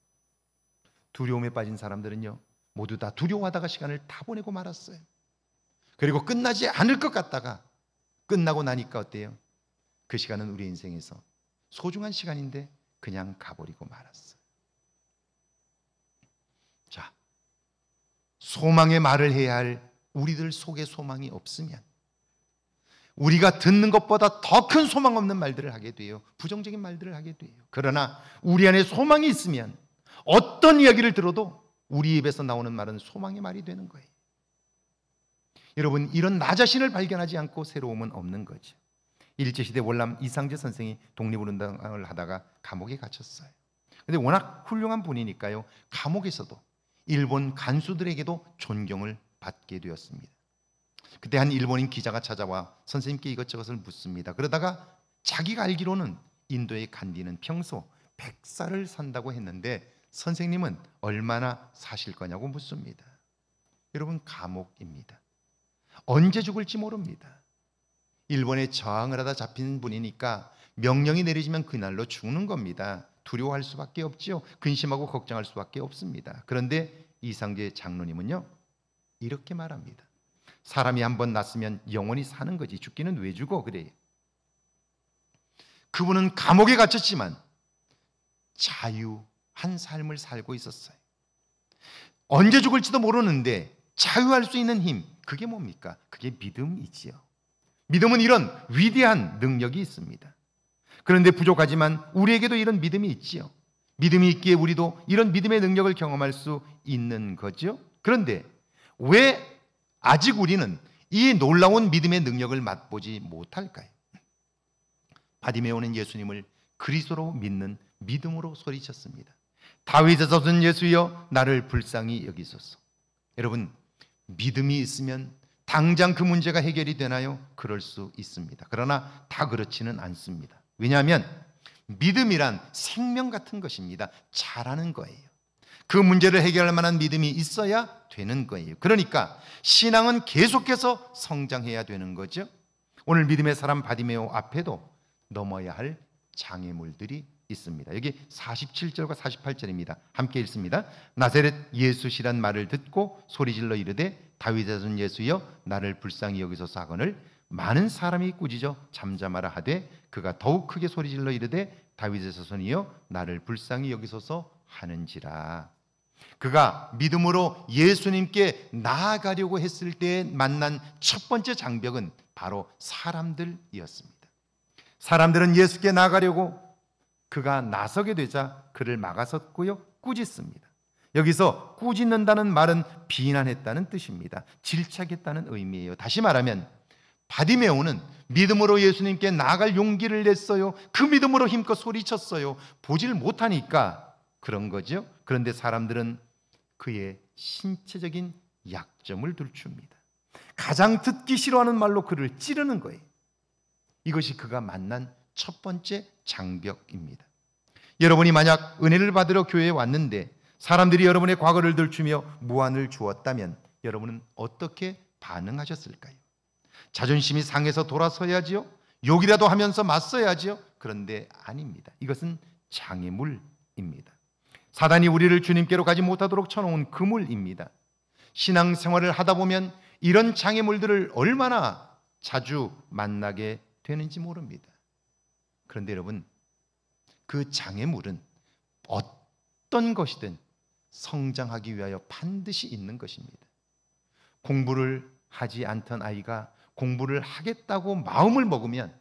두려움에 빠진 사람들은요, 모두 다 두려워하다가 시간을 다 보내고 말았어요. 그리고 끝나지 않을 것 같다가 끝나고 나니까 어때요? 그 시간은 우리 인생에서 소중한 시간인데 그냥 가버리고 말았어요. 자, 소망의 말을 해야 할 우리들 속에 소망이 없으면 우리가 듣는 것보다 더 큰 소망 없는 말들을 하게 돼요. 부정적인 말들을 하게 돼요. 그러나 우리 안에 소망이 있으면 어떤 이야기를 들어도 우리 입에서 나오는 말은 소망의 말이 되는 거예요. 여러분, 이런 나 자신을 발견하지 않고 새로움은 없는 거죠. 일제시대 월남 이상재 선생이 독립운동을 하다가 감옥에 갇혔어요. 근데 워낙 훌륭한 분이니까요, 감옥에서도 일본 간수들에게도 존경을 받게 되었습니다. 그때 한 일본인 기자가 찾아와 선생님께 이것저것을 묻습니다. 그러다가 자기가 알기로는 인도의 간디는 평소 100살을 산다고 했는데 선생님은 얼마나 사실 거냐고 묻습니다. 여러분, 감옥입니다. 언제 죽을지 모릅니다. 일본에 저항을 하다 잡힌 분이니까 명령이 내려지면 그날로 죽는 겁니다. 두려워할 수밖에 없지요. 근심하고 걱정할 수밖에 없습니다. 그런데 이상재 장로님은요, 이렇게 말합니다. 사람이 한번 났으면 영원히 사는 거지 죽기는 왜 죽어 그래요. 그분은 감옥에 갇혔지만 자유한 삶을 살고 있었어요. 언제 죽을지도 모르는데 자유할 수 있는 힘, 그게 뭡니까? 그게 믿음이지요. 믿음은 이런 위대한 능력이 있습니다. 그런데 부족하지만 우리에게도 이런 믿음이 있지요. 믿음이 있기에 우리도 이런 믿음의 능력을 경험할 수 있는 거죠. 그런데 왜 아직 우리는 이 놀라운 믿음의 능력을 맛보지 못할까요? 바디메오는 예수님을 그리스도로 믿는 믿음으로 소리쳤습니다. 다윗의 자손 예수여, 나를 불쌍히 여기소서. 여러분, 믿음이 있으면 당장 그 문제가 해결이 되나요? 그럴 수 있습니다. 그러나 다 그렇지는 않습니다. 왜냐하면 믿음이란 생명 같은 것입니다. 잘하는 거예요. 그 문제를 해결할 만한 믿음이 있어야 되는 거예요. 그러니까 신앙은 계속해서 성장해야 되는 거죠. 오늘 믿음의 사람 바디메오 앞에도 넘어야 할 장애물들이 있습니다. 여기 47절과 48절입니다. 함께 읽습니다. 나사렛 예수시란 말을 듣고 소리질러 이르되 다윗의 자손 예수여, 나를 불쌍히 여기소서 하거늘 많은 사람이 꾸짖어 잠잠하라 하되 그가 더욱 크게 소리질러 이르되 다윗의 자손이여, 나를 불쌍히 여기소서 하는지라. 그가 믿음으로 예수님께 나아가려고 했을 때 만난 첫 번째 장벽은 바로 사람들이었습니다. 사람들은 예수께 나아가려고 그가 나서게 되자 그를 막아섰고요, 꾸짖습니다. 여기서 꾸짖는다는 말은 비난했다는 뜻입니다. 질책했다는 의미예요. 다시 말하면 바디메오는 믿음으로 예수님께 나아갈 용기를 냈어요. 그 믿음으로 힘껏 소리쳤어요. 보질 못하니까 그런 거죠. 그런데 사람들은 그의 신체적인 약점을 들춥니다. 가장 듣기 싫어하는 말로 그를 찌르는 거예요. 이것이 그가 만난 첫 번째 장벽입니다. 여러분이 만약 은혜를 받으러 교회에 왔는데 사람들이 여러분의 과거를 들추며 무안을 주었다면 여러분은 어떻게 반응하셨을까요? 자존심이 상해서 돌아서야지요? 욕이라도 하면서 맞서야지요? 그런데 아닙니다. 이것은 장애물입니다. 사단이 우리를 주님께로 가지 못하도록 쳐놓은 그물입니다. 신앙생활을 하다 보면 이런 장애물들을 얼마나 자주 만나게 되는지 모릅니다. 그런데 여러분, 그 장애물은 어떤 것이든 성장하기 위하여 반드시 있는 것입니다. 공부를 하지 않던 아이가 공부를 하겠다고 마음을 먹으면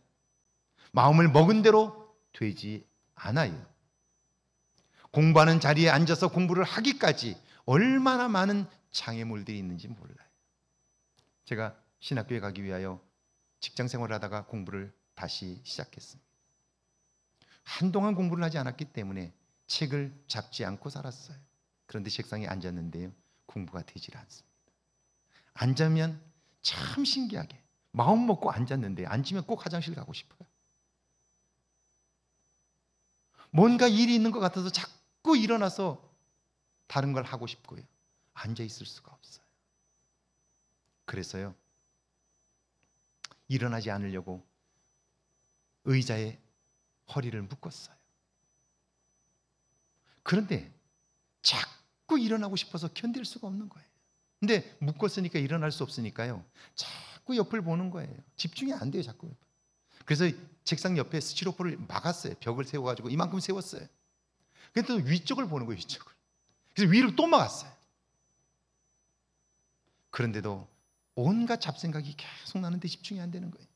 마음을 먹은 대로 되지 않아요. 공부하는 자리에 앉아서 공부를 하기까지 얼마나 많은 장애물들이 있는지 몰라요. 제가 신학교에 가기 위하여 직장 생활을 하다가 공부를 다시 시작했습니다. 한동안 공부를 하지 않았기 때문에 책을 잡지 않고 살았어요. 그런데 책상에 앉았는데요, 공부가 되질 않습니다. 앉으면 참 신기하게 마음 먹고 앉았는데 앉으면 꼭 화장실 가고 싶어요. 뭔가 일이 있는 것 같아서 자꾸 일어나서 다른 걸 하고 싶고요. 앉아 있을 수가 없어요. 그래서요, 일어나지 않으려고 의자에 허리를 묶었어요. 그런데 자꾸 일어나고 싶어서 견딜 수가 없는 거예요. 근데 묶었으니까 일어날 수 없으니까요, 자꾸 옆을 보는 거예요. 집중이 안 돼요, 자꾸. 그래서 책상 옆에 스티로폼을 막았어요. 벽을 세워가지고 이만큼 세웠어요. 근데 또 위쪽을 보는 거예요, 위쪽을. 그래서 위를 또 막았어요. 그런데도 온갖 잡생각이 계속 나는데 집중이 안 되는 거예요.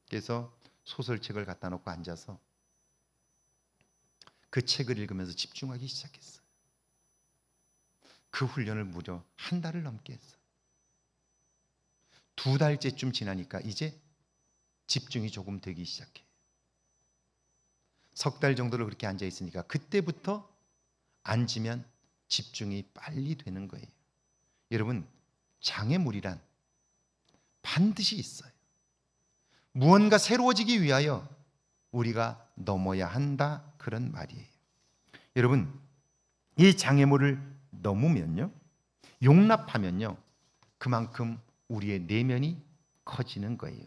그래서 소설책을 갖다 놓고 앉아서 그 책을 읽으면서 집중하기 시작했어요. 그 훈련을 무려 한 달을 넘게 했어요. 2달째쯤 지나니까 이제 집중이 조금 되기 시작해요. 3달 정도를 그렇게 앉아 있으니까 그때부터 앉으면 집중이 빨리 되는 거예요. 여러분, 장애물이란 반드시 있어요. 무언가 새로워지기 위하여 우리가 넘어야 한다, 그런 말이에요. 여러분, 이 장애물을 넘으면요, 용납하면요, 그만큼 우리의 내면이 커지는 거예요.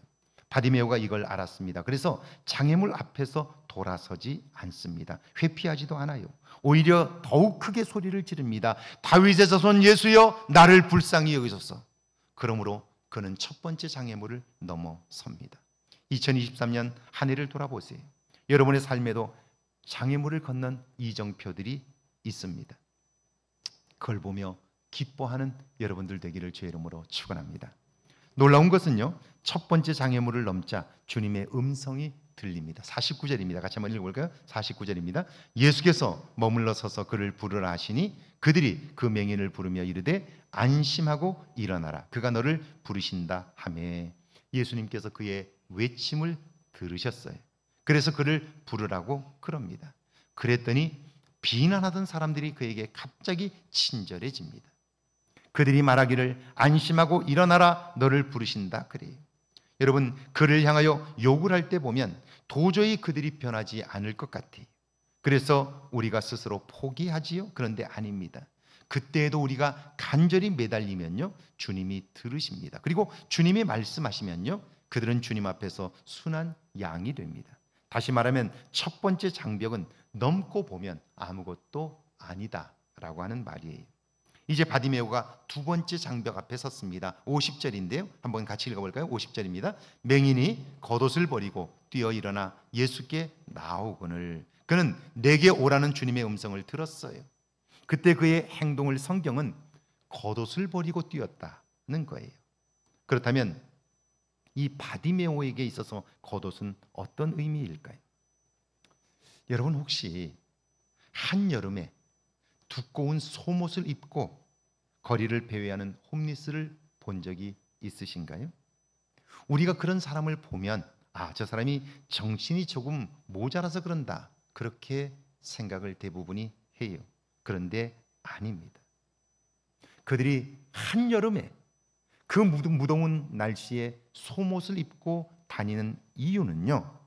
바디메오가 이걸 알았습니다. 그래서 장애물 앞에서 돌아서지 않습니다. 회피하지도 않아요. 오히려 더욱 크게 소리를 지릅니다. 다윗의 자손 예수여, 나를 불쌍히 여기소서. 그러므로 그는 첫 번째 장애물을 넘어섭니다. 2023년 한 해를 돌아보세요. 여러분의 삶에도 장애물을 건넌 이정표들이 있습니다. 그걸 보며 기뻐하는 여러분들 되기를 주의 이름으로 축원합니다. 놀라운 것은요, 첫 번째 장애물을 넘자 주님의 음성이 들립니다. 49절입니다. 같이 한번 읽어볼까요? 49절입니다. 예수께서 머물러 서서 그를 부르라 하시니 그들이 그 맹인을 부르며 이르되 안심하고 일어나라, 그가 너를 부르신다 하매. 예수님께서 그의 외침을 들으셨어요. 그래서 그를 부르라고 그럽니다. 그랬더니 비난하던 사람들이 그에게 갑자기 친절해집니다. 그들이 말하기를 안심하고 일어나라, 너를 부르신다 그래요. 여러분, 그를 향하여 욕을 할 때 보면 도저히 그들이 변하지 않을 것 같아요. 그래서 우리가 스스로 포기하지요? 그런데 아닙니다. 그때에도 우리가 간절히 매달리면요, 주님이 들으십니다. 그리고 주님이 말씀하시면요, 그들은 주님 앞에서 순한 양이 됩니다. 다시 말하면 첫 번째 장벽은 넘고 보면 아무것도 아니다라고 하는 말이에요. 이제 바디메오가 두 번째 장벽 앞에 섰습니다. 50절인데요. 한번 같이 읽어볼까요? 50절입니다. 맹인이 겉옷을 버리고 뛰어 일어나 예수께 나오거늘 그는 내게 오라는 주님의 음성을 들었어요. 그때 그의 행동을 성경은 겉옷을 버리고 뛰었다는 거예요. 그렇다면 이 바디메오에게 있어서 겉옷은 어떤 의미일까요? 여러분 혹시 한여름에 두꺼운 속옷을 입고 거리를 배회하는 홈리스를 본 적이 있으신가요? 우리가 그런 사람을 보면 저 사람이 정신이 조금 모자라서 그런다, 그렇게 생각을 대부분이 해요. 그런데 아닙니다. 그들이 한여름에 그 무더운 날씨에 속옷을 입고 다니는 이유는요,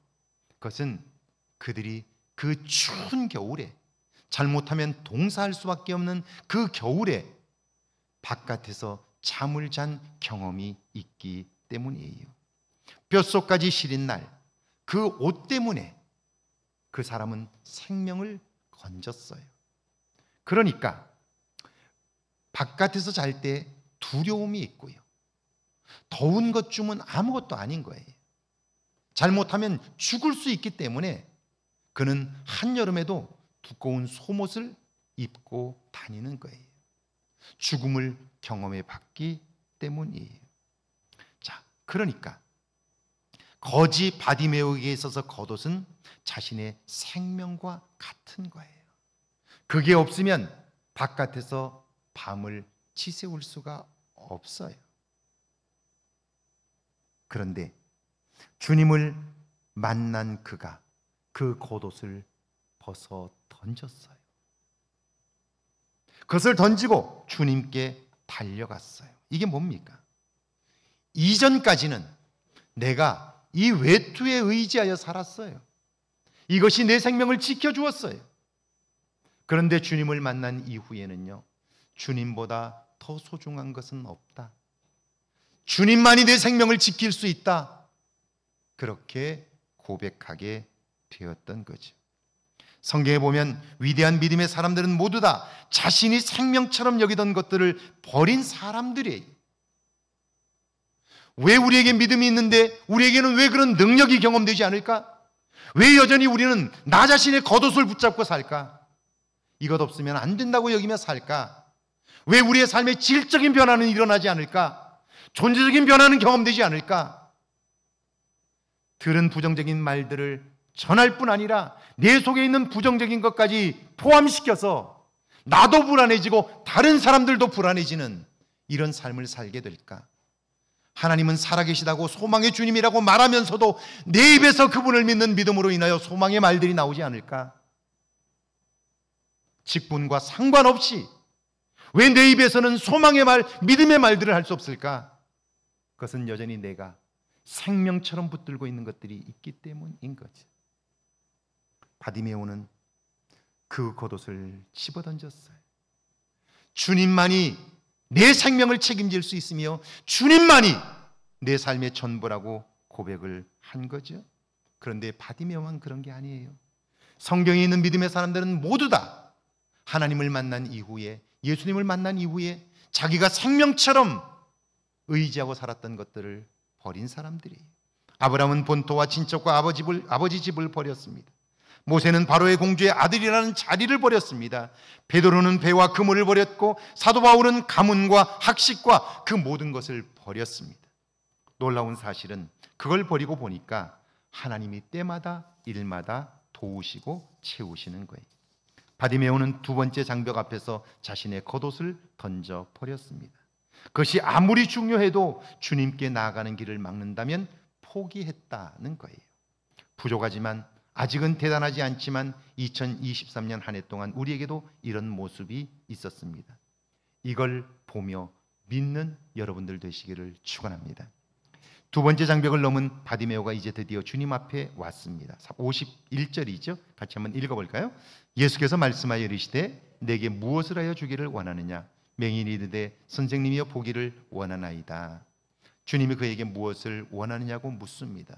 그것은 그들이 그 추운 겨울에, 잘못하면 동사할 수밖에 없는 그 겨울에 바깥에서 잠을 잔 경험이 있기 때문이에요. 뼛속까지 시린 날, 그 옷 때문에 그 사람은 생명을 건졌어요. 그러니까 바깥에서 잘 때 두려움이 있고요, 더운 것 중은 아무것도 아닌 거예요. 잘못하면 죽을 수 있기 때문에 그는 한여름에도 두꺼운 속옷을 입고 다니는 거예요. 죽음을 경험해 봤기 때문이에요. 자, 그러니까 거지 바디메오에게 있어서 겉옷은 자신의 생명과 같은 거예요. 그게 없으면 바깥에서 밤을 지새울 수가 없어요. 그런데 주님을 만난 그가 그 겉옷을 벗어 던졌어요. 그것을 던지고 주님께 달려갔어요. 이게 뭡니까? 이전까지는 내가 이 외투에 의지하여 살았어요. 이것이 내 생명을 지켜주었어요. 그런데 주님을 만난 이후에는요, 주님보다 더 소중한 것은 없다, 주님만이 내 생명을 지킬 수 있다, 그렇게 고백하게 되었던 거죠. 성경에 보면 위대한 믿음의 사람들은 모두 다 자신이 생명처럼 여기던 것들을 버린 사람들이에요. 왜 우리에게 믿음이 있는데 우리에게는 왜 그런 능력이 경험되지 않을까? 왜 여전히 우리는 나 자신의 겉옷을 붙잡고 살까? 이것 없으면 안 된다고 여기며 살까? 왜 우리의 삶에 질적인 변화는 일어나지 않을까? 존재적인 변화는 경험되지 않을까? 들은 부정적인 말들을 전할 뿐 아니라 내 속에 있는 부정적인 것까지 포함시켜서 나도 불안해지고 다른 사람들도 불안해지는 이런 삶을 살게 될까? 하나님은 살아계시다고 소망의 주님이라고 말하면서도 내 입에서 그분을 믿는 믿음으로 인하여 소망의 말들이 나오지 않을까? 직분과 상관없이 왜 내 입에서는 소망의 말, 믿음의 말들을 할 수 없을까? 그것은 여전히 내가 생명처럼 붙들고 있는 것들이 있기 때문인 거지. 바디메오는 그 겉옷을 집어던졌어요. 주님만이 내 생명을 책임질 수 있으며 주님만이 내 삶의 전부라고 고백을 한 거죠. 그런데 바디메오만 그런 게 아니에요. 성경에 있는 믿음의 사람들은 모두 다 하나님을 만난 이후에, 예수님을 만난 이후에 자기가 생명처럼 의지하고 살았던 것들을 버린 사람들이에요. 아브라함은 본토와 친척과 아버지 집을 버렸습니다. 모세는 바로의 공주의 아들이라는 자리를 버렸습니다. 베드로는 배와 그물을 버렸고 사도 바울은 가문과 학식과 그 모든 것을 버렸습니다. 놀라운 사실은 그걸 버리고 보니까 하나님이 때마다 일마다 도우시고 채우시는 거예요. 바디메오는 두 번째 장벽 앞에서 자신의 겉옷을 던져 버렸습니다. 그것이 아무리 중요해도 주님께 나아가는 길을 막는다면 포기했다는 거예요. 부족하지만 아직은 대단하지 않지만 2023년 한 해 동안 우리에게도 이런 모습이 있었습니다. 이걸 보며 믿는 여러분들 되시기를 축원합니다. 두 번째 장벽을 넘은 바디메오가 이제 드디어 주님 앞에 왔습니다. 51절이죠. 같이 한번 읽어볼까요? 예수께서 말씀하여 이르시되 내게 무엇을 하여 주기를 원하느냐? 맹인이 이르되 선생님이여 보기를 원하나이다. 주님이 그에게 무엇을 원하느냐고 묻습니다.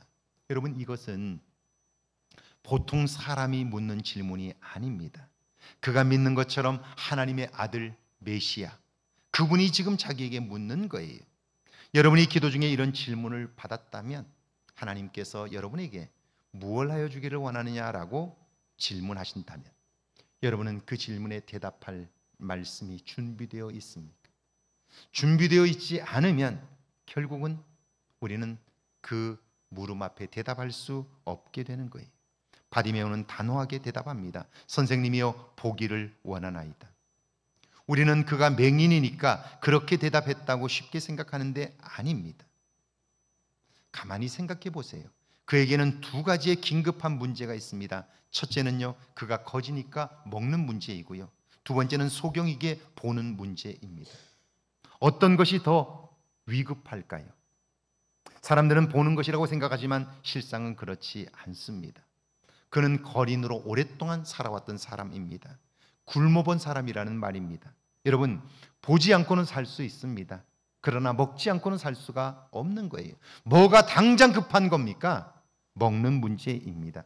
여러분, 이것은 보통 사람이 묻는 질문이 아닙니다. 그가 믿는 것처럼 하나님의 아들 메시아, 그분이 지금 자기에게 묻는 거예요. 여러분이 기도 중에 이런 질문을 받았다면 하나님께서 여러분에게 무엇을 하여 주기를 원하느냐라고 질문하신다면 여러분은 그 질문에 대답할 말씀이 준비되어 있습니까? 준비되어 있지 않으면 결국은 우리는 그 물음 앞에 대답할 수 없게 되는 거예요. 바디메오는 단호하게 대답합니다. 선생님이여, 보기를 원하나이다. 우리는 그가 맹인이니까 그렇게 대답했다고 쉽게 생각하는데 아닙니다. 가만히 생각해 보세요. 그에게는 두 가지의 긴급한 문제가 있습니다. 첫째는요, 그가 거지니까 먹는 문제이고요. 두 번째는 소경이게 보는 문제입니다. 어떤 것이 더 위급할까요? 사람들은 보는 것이라고 생각하지만 실상은 그렇지 않습니다. 그는 거린으로 오랫동안 살아왔던 사람입니다. 굶어본 사람이라는 말입니다. 여러분, 보지 않고는 살 수 있습니다. 그러나 먹지 않고는 살 수가 없는 거예요. 뭐가 당장 급한 겁니까? 먹는 문제입니다.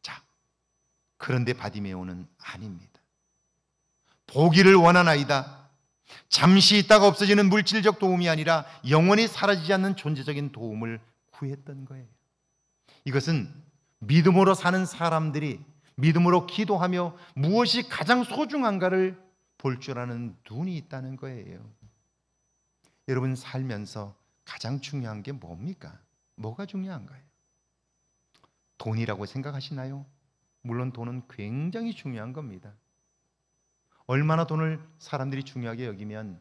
자, 그런데 바디메오는 아닙니다. 보기를 원하나이다. 잠시 있다가 없어지는 물질적 도움이 아니라 영원히 사라지지 않는 존재적인 도움을 구했던 거예요. 이것은 믿음으로 사는 사람들이 믿음으로 기도하며 무엇이 가장 소중한가를 볼 줄 아는 눈이 있다는 거예요. 여러분, 살면서 가장 중요한 게 뭡니까? 뭐가 중요한가요? 돈이라고 생각하시나요? 물론 돈은 굉장히 중요한 겁니다. 얼마나 돈을 사람들이 중요하게 여기면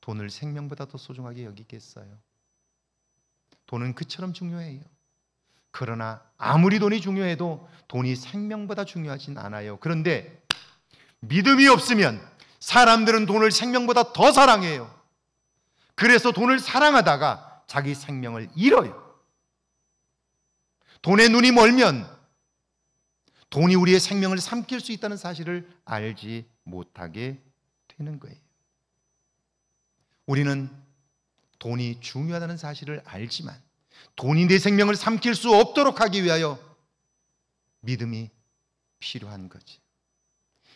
돈을 생명보다 더 소중하게 여기겠어요? 돈은 그처럼 중요해요. 그러나 아무리 돈이 중요해도 돈이 생명보다 중요하진 않아요. 그런데 믿음이 없으면 사람들은 돈을 생명보다 더 사랑해요. 그래서 돈을 사랑하다가 자기 생명을 잃어요. 돈에 눈이 멀면 돈이 우리의 생명을 삼킬 수 있다는 사실을 알지 못하게 되는 거예요. 우리는 돈이 중요하다는 사실을 알지만 돈이 내 생명을 삼킬 수 없도록 하기 위하여 믿음이 필요한 거지.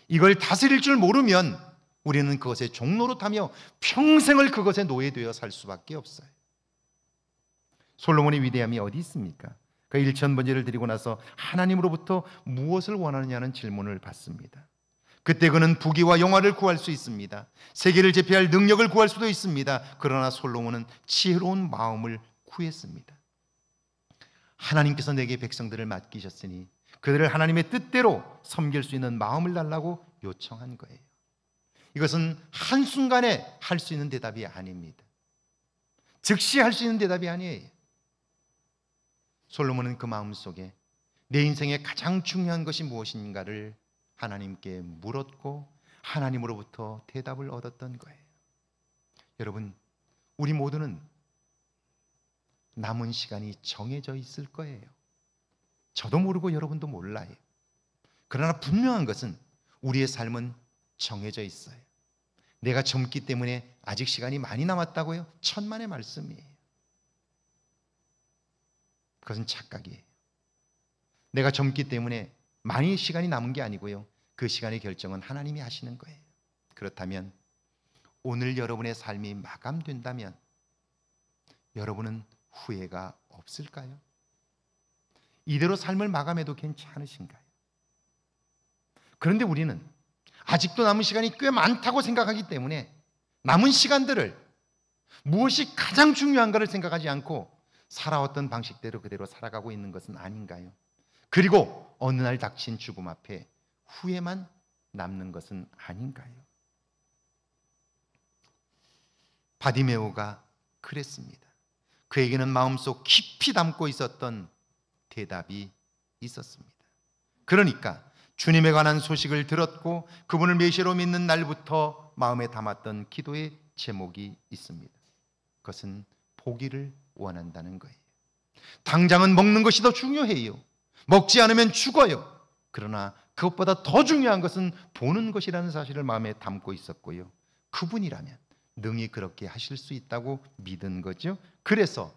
이걸 다스릴 줄 모르면 우리는 그것의 종로로 타며 평생을 그것에 노예되어 살 수밖에 없어요. 솔로몬의 위대함이 어디 있습니까? 그 1000번제를 드리고 나서 하나님으로부터 무엇을 원하느냐는 질문을 받습니다. 그때 그는 부귀와 영화를 구할 수 있습니다. 세계를 제패할 능력을 구할 수도 있습니다. 그러나 솔로몬은 지혜로운 마음을 구했습니다. 하나님께서 내게 백성들을 맡기셨으니 그들을 하나님의 뜻대로 섬길 수 있는 마음을 달라고 요청한 거예요. 이것은 한순간에 할 수 있는 대답이 아닙니다. 즉시 할 수 있는 대답이 아니에요. 솔로몬은 그 마음속에 내 인생의 가장 중요한 것이 무엇인가를 하나님께 물었고 하나님으로부터 대답을 얻었던 거예요. 여러분, 우리 모두는 남은 시간이 정해져 있을 거예요. 저도 모르고 여러분도 몰라요. 그러나 분명한 것은 우리의 삶은 정해져 있어요. 내가 젊기 때문에 아직 시간이 많이 남았다고요? 천만의 말씀이에요. 그것은 착각이에요. 내가 젊기 때문에 많이 시간이 남은 게 아니고요. 그 시간의 결정은 하나님이 하시는 거예요. 그렇다면 오늘 여러분의 삶이 마감된다면 여러분은 후회가 없을까요? 이대로 삶을 마감해도 괜찮으신가요? 그런데 우리는 아직도 남은 시간이 꽤 많다고 생각하기 때문에 남은 시간들을 무엇이 가장 중요한가를 생각하지 않고 살아왔던 방식대로 그대로 살아가고 있는 것은 아닌가요? 그리고 어느 날 닥친 죽음 앞에 후회만 남는 것은 아닌가요? 바디메오가 그랬습니다. 그에게는 마음속 깊이 담고 있었던 대답이 있었습니다. 그러니까 주님에 관한 소식을 들었고 그분을 메시아로 믿는 날부터 마음에 담았던 기도의 제목이 있습니다. 그것은 보기를 원한다는 거예요. 당장은 먹는 것이 더 중요해요. 먹지 않으면 죽어요. 그러나 그것보다 더 중요한 것은 보는 것이라는 사실을 마음에 담고 있었고요. 그분이라면 능히 그렇게 하실 수 있다고 믿은 거죠. 그래서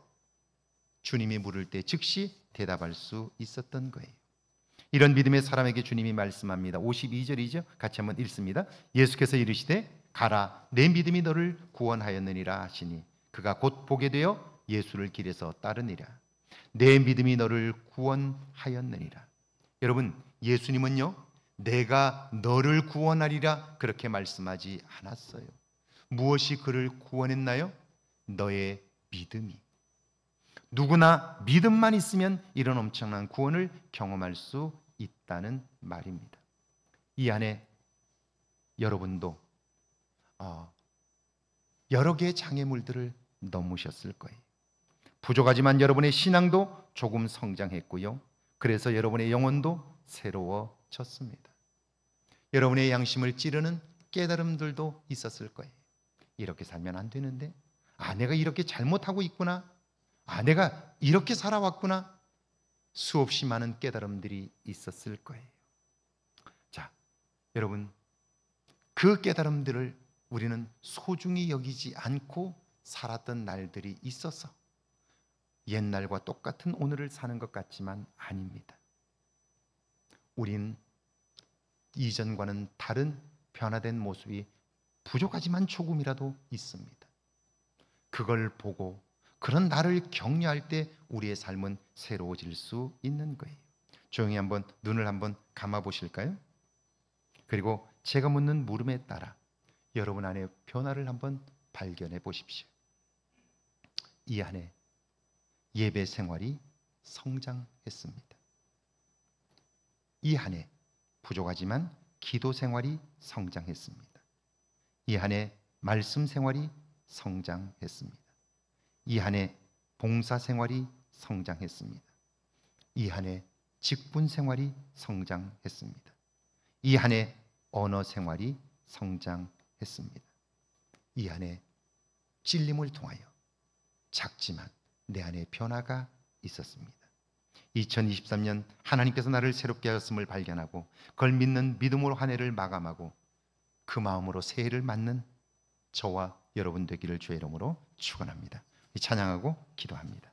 주님이 물을 때 즉시 대답할 수 있었던 거예요. 이런 믿음의 사람에게 주님이 말씀합니다. 52절이죠. 같이 한번 읽습니다. 예수께서 이르시되 가라, 내 믿음이 너를 구원하였느니라 하시니 그가 곧 보게 되어 예수를 길에서 따르니라. 내 믿음이 너를 구원하였느니라. 여러분, 예수님은요, 내가 너를 구원하리라 그렇게 말씀하지 않았어요. 무엇이 그를 구원했나요? 너의 믿음이. 누구나 믿음만 있으면 이런 엄청난 구원을 경험할 수 있다는 말입니다. 이 안에 여러분도 여러 개의 장애물들을 넘으셨을 거예요. 부족하지만 여러분의 신앙도 조금 성장했고요. 그래서 여러분의 영혼도 새로워졌습니다. 여러분의 양심을 찌르는 깨달음들도 있었을 거예요. 이렇게 살면 안 되는데, 내가 이렇게 잘못하고 있구나, 내가 이렇게 살아왔구나, 수없이 많은 깨달음들이 있었을 거예요. 자, 여러분, 그 깨달음들을 우리는 소중히 여기지 않고 살았던 날들이 있어서 옛날과 똑같은 오늘을 사는 것 같지만 아닙니다. 우린 이전과는 다른 변화된 모습이 부족하지만 조금이라도 있습니다. 그걸 보고 그런 나를 격려할 때 우리의 삶은 새로워질 수 있는 거예요. 조용히 한번 눈을 한번 감아 보실까요? 그리고 제가 묻는 물음에 따라 여러분 안에 변화를 한번 발견해 보십시오. 이 안에 예배 생활이 성장했습니다. 이 한해 부족하지만 기도 생활이 성장했습니다. 이 한해 말씀 생활이 성장했습니다. 이 한해 봉사 생활이 성장했습니다. 이 한해 직분 생활이 성장했습니다. 이 한해 언어 생활이 성장했습니다. 이 한해 찔림을 통하여 작지만 내 안에 변화가 있었습니다. 2023년 하나님께서 나를 새롭게 하셨음을 발견하고 그걸 믿는 믿음으로 한 해를 마감하고 그 마음으로 새해를 맞는 저와 여러분 되기를 주의 이름으로 축원합니다. 찬양하고 기도합니다.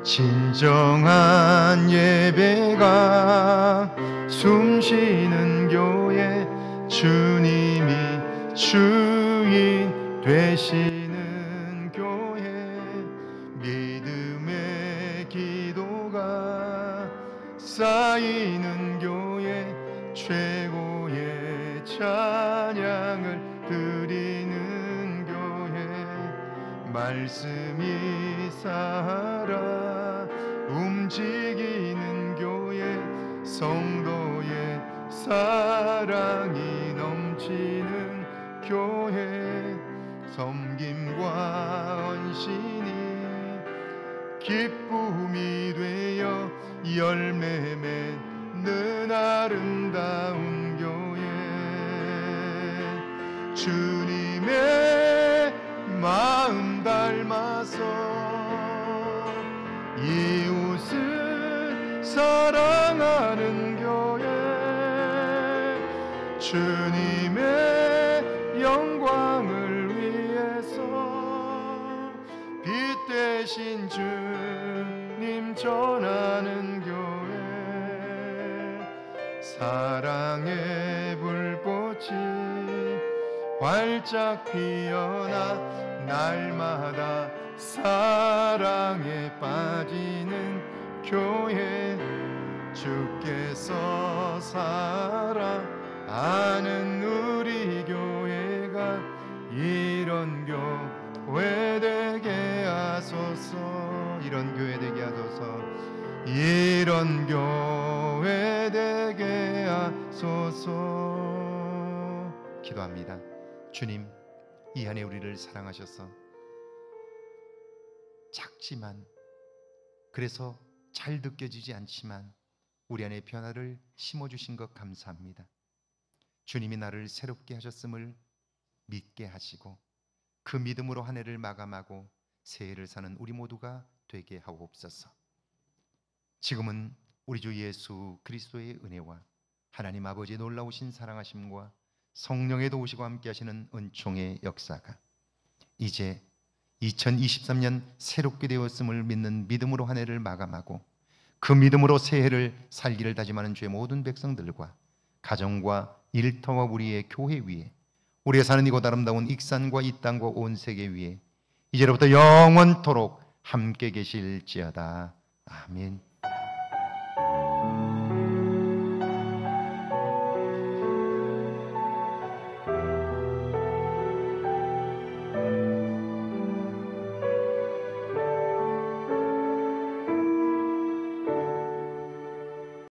진정한 예배가 숨쉬는 교회, 주님이 주인 되시는 교회, 믿음의 기도가 쌓이는 교회, 최고의 찬양을 드리는 교회, 말씀이 살아 움직이는 교회, 성도의 사랑이 넘치는 교회, 섬김과 헌신이 기쁨이 되어 열매 맺는 아름다운 교회, 주님의 마음 닮아서 이웃을 사랑하는 교회, 주님의 영광을 위해서 빛 대신 주님 전하는 교회, 사랑의 불꽃이 활짝 피어나 날마다 사랑에 빠지는 교회, 주께서 사랑하는 우리 교회가 이런 교회 되게 하소서, 이런 교회 되게 하소서, 이런 교회 되게 하소서. 기도합니다. 주님, 이 한해 우리를 사랑하셔서 작지만, 그래서 잘 느껴지지 않지만 우리 안에 변화를 심어주신 것 감사합니다. 주님이 나를 새롭게 하셨음을 믿게 하시고 그 믿음으로 한 해를 마감하고 새해를 사는 우리 모두가 되게 하옵소서. 지금은 우리 주 예수 그리스도의 은혜와 하나님 아버지의 놀라우신 사랑하심과 성령의 도우시고 함께 하시는 은총의 역사가 이제 2023년 새롭게 되었음을 믿는 믿음으로 한 해를 마감하고 그 믿음으로 새해를 살기를 다짐하는 주의 모든 백성들과 가정과 일터와 우리의 교회 위에, 우리가 사는 이곳 아름다운 익산과 이 땅과 온 세계 위에 이제로부터 영원토록 함께 계실지어다. 아멘.